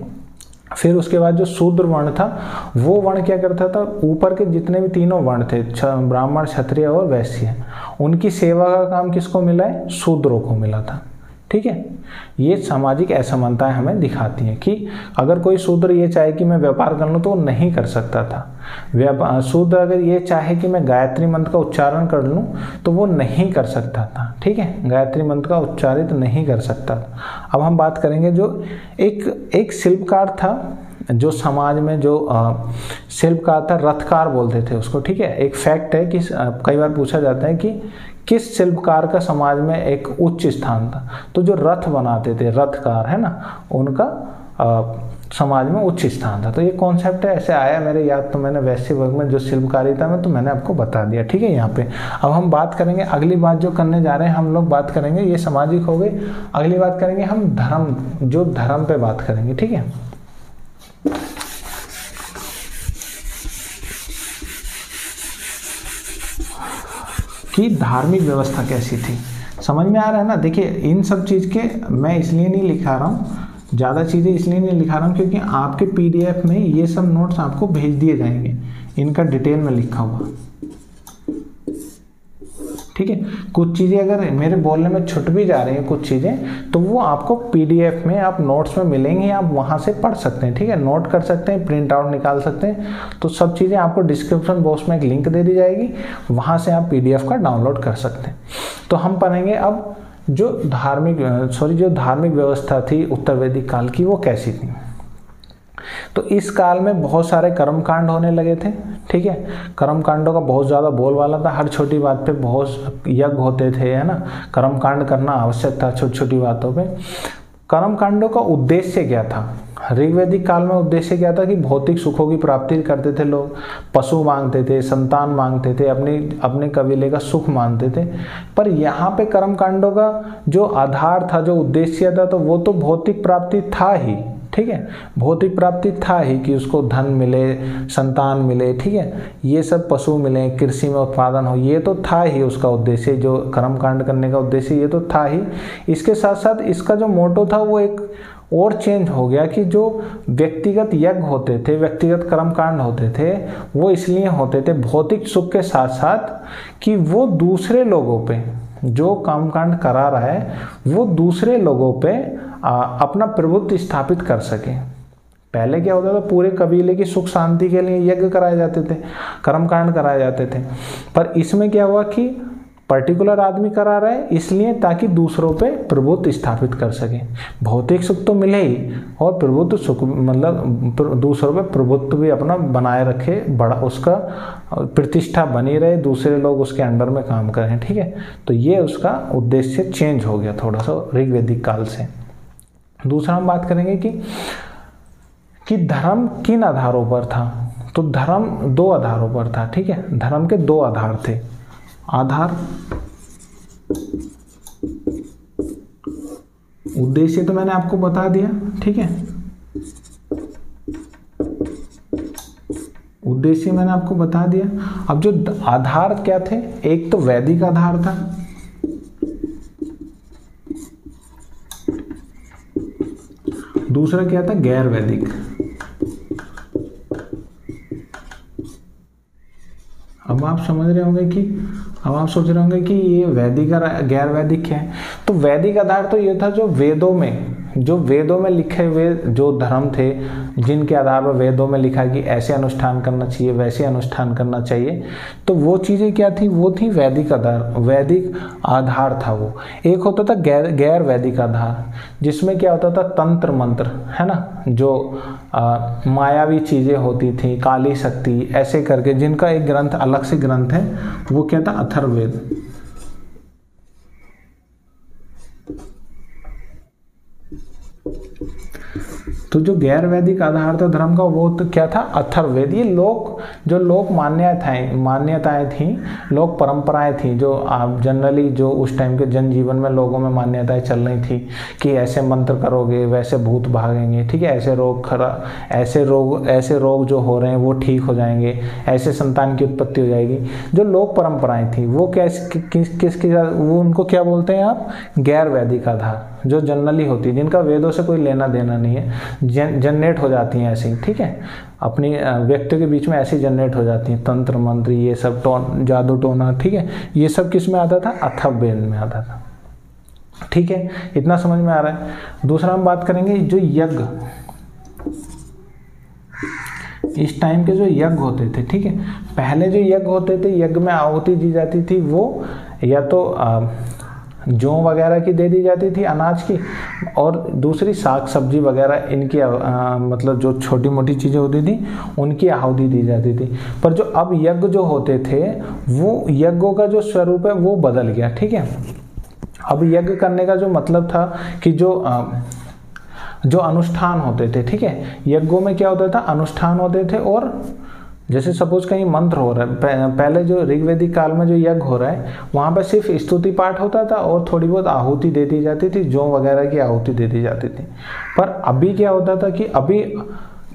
फिर उसके बाद जो शूद्र वर्ण था वो वर्ण क्या करता था? ऊपर के जितने भी तीनों वर्ण थे, ब्राह्मण, क्षत्रिय और वैश्य, उनकी सेवा का काम किसको मिला है? शूद्रों को मिला था। ठीक है, ये सामाजिक असमानताएं हमें दिखाती हैं कि अगर कोई शूद्र ये चाहे कि मैं व्यापार कर लूँ तो वो नहीं कर सकता था। शूद्र अगर ये चाहे कि मैं गायत्री मंत्र का उच्चारण कर लूँ तो वो नहीं कर सकता था। ठीक है, गायत्री मंत्र का उच्चारित नहीं कर सकता था। अब हम बात करेंगे जो एक शिल्पकार था, जो समाज में जो शिल्पकार था, रथकार बोलते थे उसको। ठीक है, एक फैक्ट है कि कई बार पूछा जाता है कि किस शिल्पकार का समाज में एक उच्च स्थान था? तो जो रथ बनाते थे, रथकार है ना, उनका समाज में उच्च स्थान था। तो ये कॉन्सेप्ट है, ऐसे आया मेरे याद, तो मैंने वैश्य वर्ग में जो शिल्पकारिता में तो मैंने आपको बता दिया। ठीक है, यहाँ पे अब हम बात करेंगे, अगली बात जो करने जा रहे हैं हम लोग बात करेंगे, ये सामाजिक हो गई। अगली बात करेंगे हम धर्म, जो धर्म पे बात करेंगे। ठीक है, कि धार्मिक व्यवस्था कैसी थी, समझ में आ रहा है ना? देखिए, इन सब चीज़ के मैं इसलिए नहीं लिखा रहा हूँ, ज़्यादा चीज़ें इसलिए नहीं लिखा रहा हूँ क्योंकि आपके पीडीएफ में ये सब नोट्स आपको भेज दिए जाएंगे, इनका डिटेल में लिखा हुआ। ठीक है, कुछ चीज़ें अगर मेरे बोलने में छुट भी जा रही हैं कुछ चीज़ें, तो वो आपको पीडीएफ में, आप नोट्स में मिलेंगी, आप वहाँ से पढ़ सकते हैं। ठीक है, नोट कर सकते हैं, प्रिंट आउट निकाल सकते हैं। तो सब चीज़ें आपको डिस्क्रिप्शन बॉक्स में एक लिंक दे दी जाएगी, वहाँ से आप पीडीएफ का डाउनलोड कर सकते हैं। तो हम पढ़ेंगे अब जो धार्मिक व्यवस्था थी उत्तर वैदिक काल की, वो कैसी थी। तो इस काल में बहुत सारे कर्मकांड होने लगे थे। ठीक है, कर्मकांडों का बहुत ज़्यादा बोलबाला था, हर छोटी बात पे बहुत यज्ञ होते थे, है ना। कर्मकांड करना आवश्यक था छोटी छोटी बातों पे। कर्मकांडों का उद्देश्य क्या था? ऋग्वैदिक काल में उद्देश्य क्या था कि भौतिक सुखों की प्राप्ति करते थे लोग, पशु मांगते थे, संतान मांगते थे, अपने कबीले का सुख मानते थे। पर यहाँ पे कर्मकांडों का जो आधार था, जो उद्देश्य था, तो वो तो भौतिक प्राप्ति था ही। ठीक है, भौतिक प्राप्ति था ही कि उसको धन मिले, संतान मिले। ठीक है, ये सब पशु मिले, कृषि में उत्पादन हो, ये तो था ही उसका उद्देश्य, जो कर्मकांड करने का उद्देश्य ये तो था ही। इसके साथ साथ इसका जो मोटो था वो एक और चेंज हो गया कि जो व्यक्तिगत यज्ञ होते थे, व्यक्तिगत कर्मकांड होते थे, वो इसलिए होते थे भौतिक सुख के साथ साथ कि वो दूसरे लोगों पे, जो कर्मकांड करा रहा है वो दूसरे लोगों पे अपना प्रभुत्व स्थापित कर सके। पहले क्या होता था, पूरे कबीले की सुख शांति के लिए यज्ञ कराए जाते थे, कर्मकांड कराए जाते थे। पर इसमें क्या हुआ कि पर्टिकुलर आदमी करा रहा है इसलिए ताकि दूसरों पे प्रभुत्व स्थापित कर सके। भौतिक सुख तो मिले ही, और प्रभुत्व सुख मतलब दूसरों पे प्रभुत्व भी अपना बनाए रखे, बड़ा उसका प्रतिष्ठा बनी रहे, दूसरे लोग उसके अंडर में काम करें। ठीक है, तो ये उसका उद्देश्य चेंज हो गया थोड़ा सा ऋग्वैदिक काल से। दूसरा हम बात करेंगे कि धर्म किन आधारों पर था। तो धर्म दो आधारों पर था। ठीक है, धर्म के दो आधार थे। आधार, उद्देश्य तो मैंने आपको बता दिया। ठीक है, उद्देश्य मैंने आपको बता दिया। अब जो आधार क्या थे, एक तो वैदिक आधार था, दूसरा क्या था, गैर वैदिक। अब आप समझ रहे होंगे कि, अब आप सोच रहे होंगे कि ये वैदिक और गैर वैदिक क्या है। तो वैदिक आधार तो ये था जो वेदों में, जो वेदों में लिखे हुए जो धर्म थे, जिनके आधार पर वेदों में लिखा कि ऐसे अनुष्ठान करना चाहिए, वैसे अनुष्ठान करना चाहिए, तो वो चीज़ें क्या थी, वो थी वैदिक आधार था वो। एक होता था गैर वैदिक आधार, जिसमें क्या होता था, तंत्र मंत्र, है ना, जो मायावी चीज़ें होती थी, काली शक्ति, ऐसे करके, जिनका एक ग्रंथ अलग से ग्रंथ है, वो क्या था, अथर्ववेद। तो जो गैर वैदिक आधार था धर्म का, वो तो क्या था, अथर्ववेद। ये जो लोक मान्यताएं थी, लोक परंपराएं थी, जो आप जनरली जो उस टाइम के जनजीवन में लोगों में मान्यताएं चल रही थी कि ऐसे मंत्र करोगे वैसे भूत भागेंगे, ठीक है, ऐसे रोग जो हो रहे हैं वो ठीक हो जाएंगे, ऐसे संतान की उत्पत्ति हो जाएगी। जो लोक परंपराएं थी वो किसके वो उनको क्या बोलते हैं आप, गैर वैदिक आधार, जो जनरली होती है, जिनका वेदों से कोई लेना देना नहीं है, जनरेट हो जाती हैं ऐसे ही, ठीक है, अपनी व्यक्तियों के बीच में ऐसे जनरेट हो जाती हैं, तंत्र मंत्र, ये सब जादू टोना, ठीक है, ये सब किस में आता था, अथर्ववेद में आता था। ठीक है, इतना समझ में आ रहा है। दूसरा हम बात करेंगे जो यज्ञ, इस टाइम के जो यज्ञ होते थे, ठीक है, पहले जो यज्ञ होते थे, यज्ञ में आहुति दी जाती थी, वो या तो जौ वगैरह की दे दी जाती थी, अनाज की, और दूसरी साग सब्जी वगैरह, इनकी मतलब जो छोटी मोटी चीज़ें होती थी उनकी आहुति दी जाती थी। पर जो अब यज्ञ जो होते थे, वो यज्ञों का जो स्वरूप है वो बदल गया। ठीक है, अब यज्ञ करने का जो मतलब था कि जो अनुष्ठान होते थे, ठीक है, यज्ञों में क्या होता था, अनुष्ठान होते थे, और जैसे सपोज कहीं मंत्र हो रहा है, पहले जो ऋग्वेदिक काल में जो यज्ञ हो रहा है, वहाँ पर सिर्फ स्तुति पाठ होता था और थोड़ी बहुत आहुति दे दी जाती थी, जौ वगैरह की आहुति दे दी जाती थी। पर अभी क्या होता था कि अभी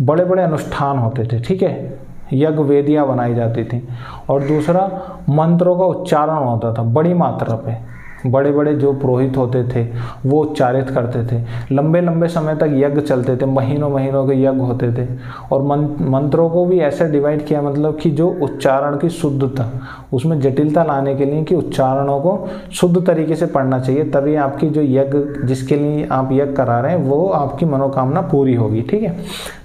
बड़े बड़े अनुष्ठान होते थे, ठीक है, यज्ञ वेदियाँ बनाई जाती थी, और दूसरा मंत्रों का उच्चारण होता था बड़ी मात्रा पे, बड़े बड़े जो पुरोहित होते थे वो उच्चारित करते थे, लंबे लंबे समय तक यज्ञ चलते थे, महीनों महीनों के यज्ञ होते थे, और मंत्रों को भी ऐसे डिवाइड किया, मतलब कि जो उच्चारण की शुद्धता, उसमें जटिलता लाने के लिए कि उच्चारणों को शुद्ध तरीके से पढ़ना चाहिए, तभी आपकी जो यज्ञ, जिसके लिए आप यज्ञ करा रहे हैं, वो आपकी मनोकामना पूरी होगी। ठीक है,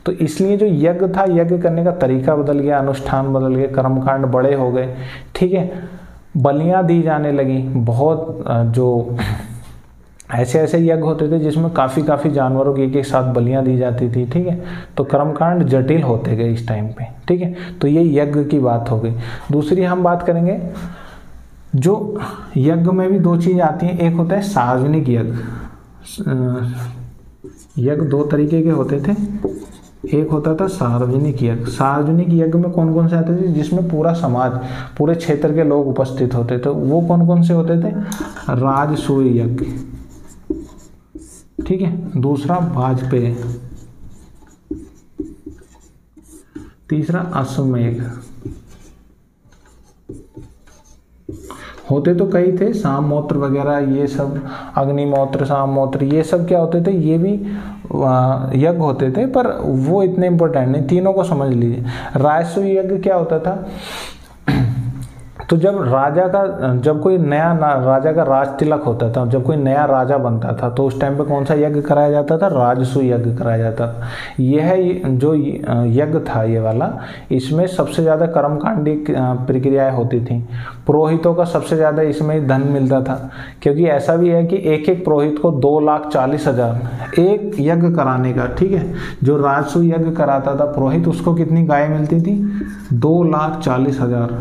तो इसलिए जो यज्ञ था, यज्ञ करने का तरीका बदल गया, अनुष्ठान बदल गए, कर्मकांड बड़े हो गए। ठीक है, बलियां दी जाने लगी, बहुत जो ऐसे ऐसे यज्ञ होते थे जिसमें काफ़ी जानवरों की एक साथ बलियां दी जाती थी। ठीक है, तो कर्मकांड जटिल होते गए इस टाइम पे। ठीक है, तो ये यज्ञ की बात हो गई। दूसरी हम बात करेंगे, जो यज्ञ में भी दो चीज़ आती हैं, एक होता है सार्वजनिक यज्ञ। यज्ञ दो तरीके के होते थे, एक होता था सार्वजनिक यज्ञ। सार्वजनिक यज्ञ में कौन कौन से आते थे, जिसमें पूरा समाज, पूरे क्षेत्र के लोग उपस्थित होते थे, वो कौन कौन से होते थे, राजसूय यज्ञ, ठीक है, दूसरा वाजपेय, तीसरा अश्वमेध। होते तो कई थे, साममोत्र वगैरह, ये सब अग्निमोत्र, साममोत्र, ये सब क्या होते थे, ये भी यज्ञ होते थे, पर वो इतने इंपॉर्टेंट नहीं, तीनों को समझ लीजिए। राजसूय यज्ञ क्या होता था, तो जब कोई नया राजा का राज तिलक होता था, जब कोई नया राजा बनता था, तो उस टाइम पे कौन सा यज्ञ कराया जाता था, राजसूय यज्ञ कराया जाता था। यह जो यज्ञ था ये वाला, इसमें सबसे ज़्यादा कर्मकांडी प्रक्रियाएं होती थी, पुरोहितों का सबसे ज़्यादा इसमें धन मिलता था, क्योंकि ऐसा भी है कि एक एक पुरोहित को 2,40,000 एक यज्ञ कराने का। ठीक है, जो राजसूय यज्ञ कराता था पुरोहित, उसको कितनी गाय मिलती थी, 2,40,000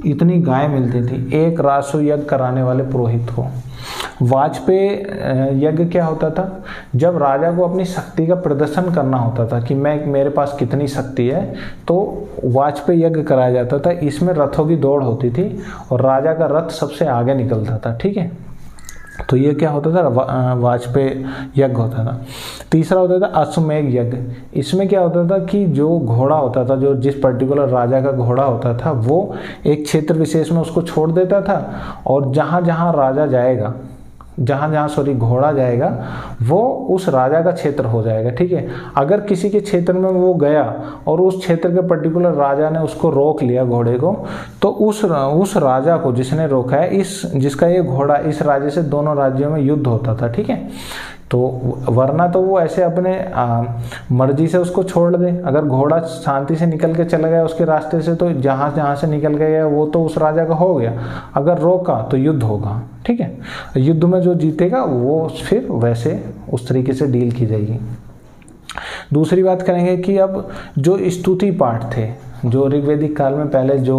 इतनी गाय मिलती थी एक राजसूय यज्ञ कराने वाले पुरोहित को। वाजपेय यज्ञ क्या होता था, जब राजा को अपनी शक्ति का प्रदर्शन करना होता था कि मेरे पास कितनी शक्ति है, तो वाजपेय यज्ञ कराया जाता था। इसमें रथों की दौड़ होती थी और राजा का रथ सबसे आगे निकलता था। ठीक है, तो ये क्या होता था, वाजपेय यज्ञ होता था। तीसरा होता था अश्वमेध यज्ञ। इसमें क्या होता था कि जो घोड़ा होता था, जो जिस पर्टिकुलर राजा का घोड़ा होता था, वो एक क्षेत्र विशेष में उसको छोड़ देता था, और जहाँ जहाँ घोड़ा जाएगा वो उस राजा का क्षेत्र हो जाएगा। ठीक है, अगर किसी के क्षेत्र में वो गया और उस क्षेत्र के पर्टिकुलर राजा ने उसको रोक लिया घोड़े को, तो उस राजा को जिसने रोका है, जिसका ये घोड़ा, इस राजे से दोनों राज्यों में युद्ध होता था। ठीक है, तो वरना तो वो ऐसे अपने मर्जी से उसको छोड़ दे। अगर घोड़ा शांति से निकल के चला गया उसके रास्ते से तो जहाँ जहाँ से निकल के गया वो तो उस राजा का हो गया। अगर रोका तो युद्ध होगा, ठीक है। युद्ध में जो जीतेगा वो फिर वैसे उस तरीके से डील की जाएगी। दूसरी बात करेंगे कि अब जो स्तुति पाठ थे, जो ऋग्वेदिक काल में पहले जो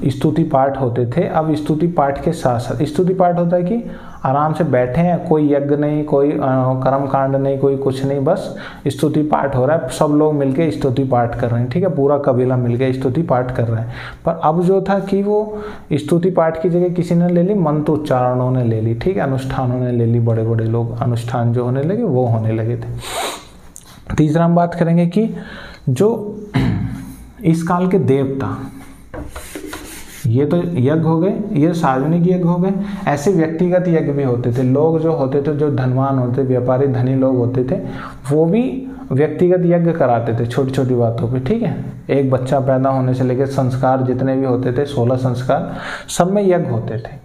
स्तुति पाठ होते थे, अब स्तुति पाठ के साथ साथ स्तुति पाठ होता है कि आराम से बैठे हैं, कोई यज्ञ नहीं, कोई कर्म कांड नहीं, कोई कुछ नहीं, बस स्तुति पाठ हो रहा है, सब लोग मिलके स्तुति पाठ कर रहे हैं, ठीक है, पूरा कबीला मिलके स्तुति पाठ कर रहे हैं। पर अब जो था कि वो स्तुति पाठ की जगह किसी ने ले ली, मंत्र उच्चारणों ने ले ली, ठीक है, अनुष्ठानों ने ले ली, बड़े बड़े लोग अनुष्ठान जो होने लगे वो होने लगे थे। तीसरा हम बात करेंगे कि जो इस काल के देवता, ये तो यज्ञ हो गए, ये सार्वजनिक यज्ञ हो गए। ऐसे व्यक्तिगत यज्ञ भी होते थे। लोग जो होते थे, जो धनवान होते, व्यापारी धनी लोग होते थे, वो भी व्यक्तिगत यज्ञ कराते थे छोटी छोटी बातों पे, ठीक है। एक बच्चा पैदा होने से लेकर संस्कार जितने भी होते थे, 16 संस्कार, सब में यज्ञ होते थे।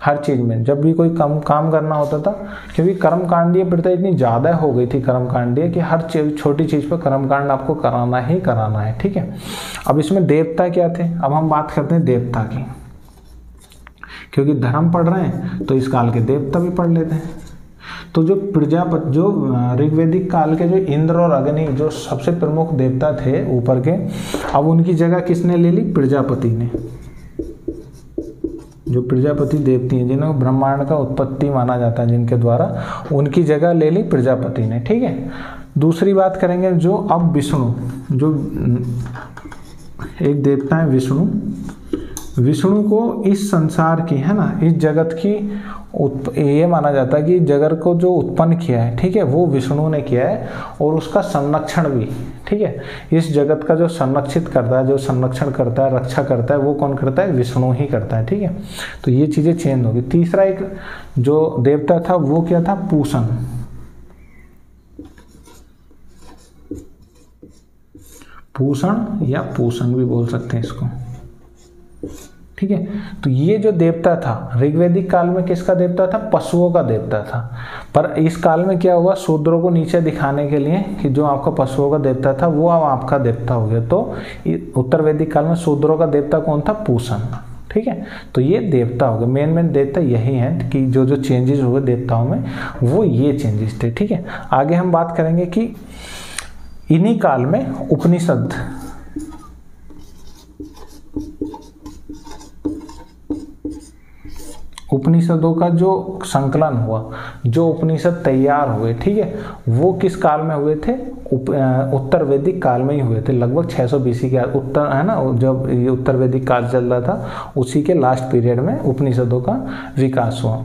हर चीज में जब भी कोई काम करना होता था, क्योंकि कर्मकांडीय प्रथा इतनी ज्यादा हो गई थी कर्मकांडीय कि हर छोटी चीज पर कर्मकांड आपको कराना ही कराना है, ठीक है। अब इसमें देवता क्या थे, अब हम बात करते हैं देवता की, क्योंकि धर्म पढ़ रहे हैं तो इस काल के देवता भी पढ़ लेते हैं। तो जो प्रजापति, जो ऋग्वेदिक काल के जो इंद्र और अग्नि जो सबसे प्रमुख देवता थे ऊपर के, अब उनकी जगह किसने ले ली, प्रजापति ने। जो प्रजापति देवती हैं, जिन्हें ब्रह्मांड का उत्पत्ति माना जाता है, जिनके द्वारा, उनकी जगह ले ली प्रजापति ने, ठीक है। दूसरी बात करेंगे जो अब विष्णु, जो एक देवता है विष्णु, विष्णु को इस संसार की, है ना, इस जगत की ये माना जाता है कि जगत को जो उत्पन्न किया है, ठीक है, वो विष्णु ने किया है, और उसका संरक्षण भी, ठीक है, इस जगत का जो संरक्षित करता है, जो संरक्षण करता है, रक्षा करता है, वो कौन करता है, विष्णु ही करता है, ठीक है। तो ये चीजें चेंज होगी। तीसरा एक जो देवता था वो क्या था, पूषण। पूषण या पूषण भी बोल सकते हैं इसको, ठीक है। तो ये जो देवता था ऋग्वेदिक काल में किसका देवता था, पशुओं का देवता था। पर इस काल में क्या हुआ, शूद्रों को नीचे दिखाने के लिए कि जो आपका पशुओं का देवता था वो अब आपका देवता हो गया। तो उत्तर वैदिक काल में शूद्रों का देवता कौन था, पूषण, ठीक है। तो ये देवता हो गए, मेन देवता यही है कि जो जो चेंजेस हुए देवताओं में वो ये चेंजेस थे, ठीक है। आगे हम बात करेंगे कि इन्हीं काल में उपनिषद, उपनिषदों का जो संकलन हुआ, जो उपनिषद तैयार हुए, ठीक है, वो किस काल में हुए थे, उत्तर वैदिक काल में ही हुए थे, लगभग 600 BC के उत्तर, है ना, जब ये उत्तर वैदिक काल चल रहा था उसी के लास्ट पीरियड में उपनिषदों का विकास हुआ।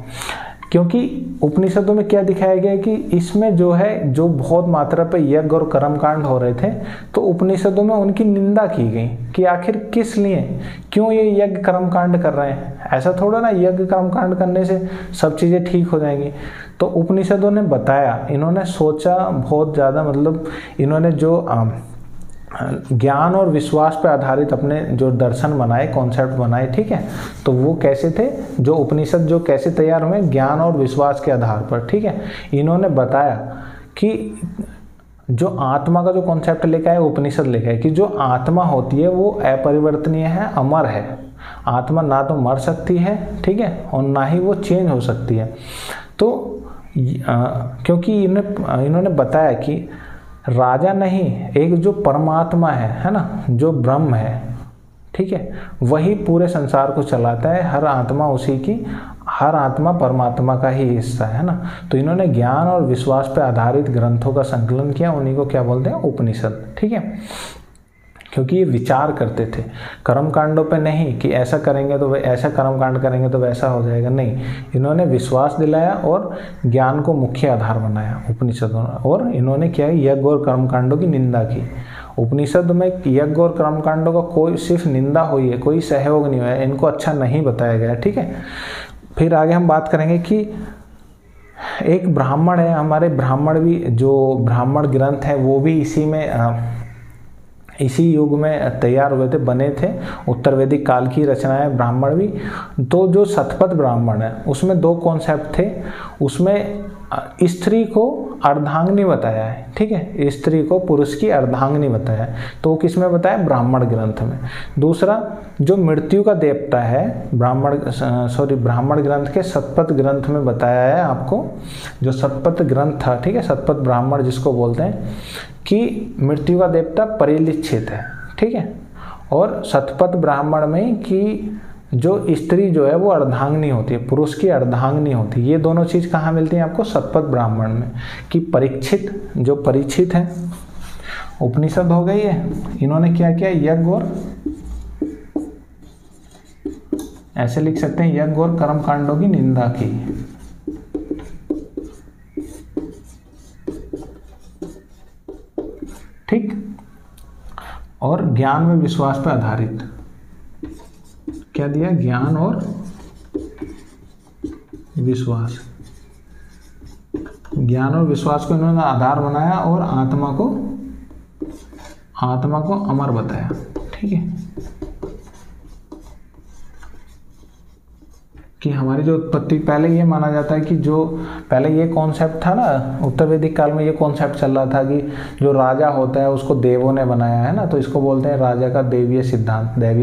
क्योंकि उपनिषदों में क्या दिखाया गया है कि इसमें जो है, जो बहुत मात्रा पे यज्ञ और कर्मकांड हो रहे थे, तो उपनिषदों में उनकी निंदा की गई कि आखिर किस लिए, क्यों ये यज्ञ कर्मकांड कर रहे हैं। ऐसा थोड़ा ना यज्ञ कर्मकांड करने से सब चीज़ें ठीक हो जाएंगी। तो उपनिषदों ने बताया, इन्होंने सोचा बहुत ज़्यादा, मतलब इन्होंने जो ज्ञान और विश्वास पर आधारित अपने जो दर्शन बनाए, कॉन्सेप्ट बनाए, ठीक है। तो वो कैसे थे, जो उपनिषद जो कैसे तैयार हुए, ज्ञान और विश्वास के आधार पर, ठीक है। इन्होंने बताया कि जो आत्मा का जो कॉन्सेप्ट लेकर आए, उपनिषद लेकर आए कि जो आत्मा होती है वो अपरिवर्तनीय है, अमर है। आत्मा ना तो मर सकती है, ठीक है, और ना ही वो चेंज हो सकती है। तो क्योंकि इन्होंने बताया कि राजा नहीं, एक जो परमात्मा है ना, जो ब्रह्म है, ठीक है, वही पूरे संसार को चलाता है। हर आत्मा उसी की, हर आत्मा परमात्मा का ही हिस्सा है ना। तो इन्होंने ज्ञान और विश्वास पर आधारित ग्रंथों का संकलन किया, उन्हीं को क्या बोलते हैं, उपनिषद, ठीक है। क्योंकि ये विचार करते थे कर्मकांडों पे नहीं कि ऐसा करेंगे तो ऐसा कर्मकांड करेंगे तो वैसा हो जाएगा, नहीं, इन्होंने विश्वास दिलाया और ज्ञान को मुख्य आधार बनाया उपनिषदों ने। और इन्होंने क्या है, यज्ञ और कर्मकांडों की निंदा की। उपनिषद में यज्ञ और कर्मकांडों का कोई सिर्फ निंदा हुई है, कोई सहयोग नहीं हुआ है, इनको अच्छा नहीं बताया गया, ठीक है। फिर आगे हम बात करेंगे कि एक ब्राह्मण है, हमारे ब्राह्मण भी, जो ब्राह्मण ग्रंथ है वो भी इसी युग में तैयार हुए थे, बने थे, उत्तर वैदिक काल की रचनाएं ब्राह्मण भी। तो जो शतपथ ब्राह्मण है उसमें 2 कॉन्सेप्ट थे। उसमें स्त्री को अर्धांगिनी बताया है, ठीक है, स्त्री को पुरुष की अर्धांगिनी बताया है, तो वो किस में बताया, ब्राह्मण ग्रंथ में। दूसरा, जो मृत्यु का देवता है ब्राह्मण ग्रंथ के शतपथ ग्रंथ में बताया है आपको, जो शतपथ ग्रंथ था, ठीक है, शतपथ ब्राह्मण जिसको बोलते हैं, कि मृत्यु का देवता परिलिच्छित है, ठीक है, और शतपथ ब्राह्मण में कि जो स्त्री जो है वो अर्धांगिनी होती है, पुरुष की अर्धांगिनी होती है। ये दोनों चीज कहाँ मिलती हैं आपको, शतपथ ब्राह्मण में, कि परीक्षित, जो परीक्षित है, उपनिषद हो गई है, इन्होंने क्या किया, यज्ञ और, ऐसे लिख सकते हैं, यज्ञ और कर्म कांडों की निंदा की, ठीक, और ज्ञान में विश्वास पर आधारित, क्या दिया, ज्ञान और विश्वास, ज्ञान और विश्वास को इन्होंने आधार बनाया और आत्मा को अमर बताया, ठीक है, कि हमारी जो उत्पत्ति, पहले ये माना जाता है कि जो पहले ये कॉन्सेप्ट था ना, उत्तर वैदिक काल में ये कॉन्सेप्ट चल रहा था कि जो राजा होता है उसको देवों ने बनाया है ना, तो इसको बोलते हैं राजा का दैवीय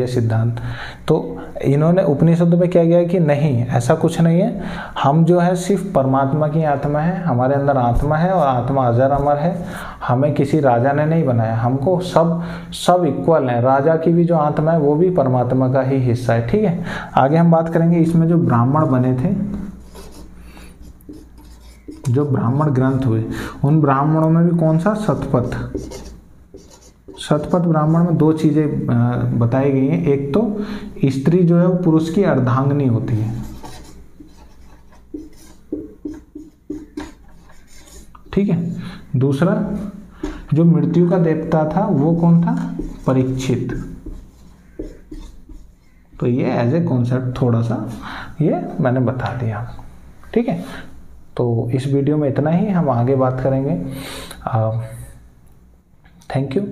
सिद्धांत। तो इन्होंने उपनिषद में क्या किया कि नहीं, ऐसा कुछ नहीं है, हम जो है सिर्फ परमात्मा की आत्मा है, हमारे अंदर आत्मा है और आत्मा अजर अमर है, हमें किसी राजा ने नहीं बनाया, हमको सब इक्वल है, राजा की भी जो आत्मा है वो भी परमात्मा का ही हिस्सा है, ठीक है। आगे हम बात करेंगे इसमें जो ब्राह्मण बने थे, जो ब्राह्मण ग्रंथ हुए, उन ब्राह्मणों में भी कौन सा, शतपथ ब्राह्मण में दो चीजें बताई गई हैं। एक तो स्त्री जो है वो पुरुष की अर्धांगिनी होती है, ठीक है। दूसरा, जो मृत्यु का देवता था वो कौन था, परीक्षित। तो ये एज ए कॉन्सेप्ट थोड़ा सा ये मैंने बता दिया, ठीक है। तो इस वीडियो में इतना ही, हम आगे बात करेंगे। Thank you.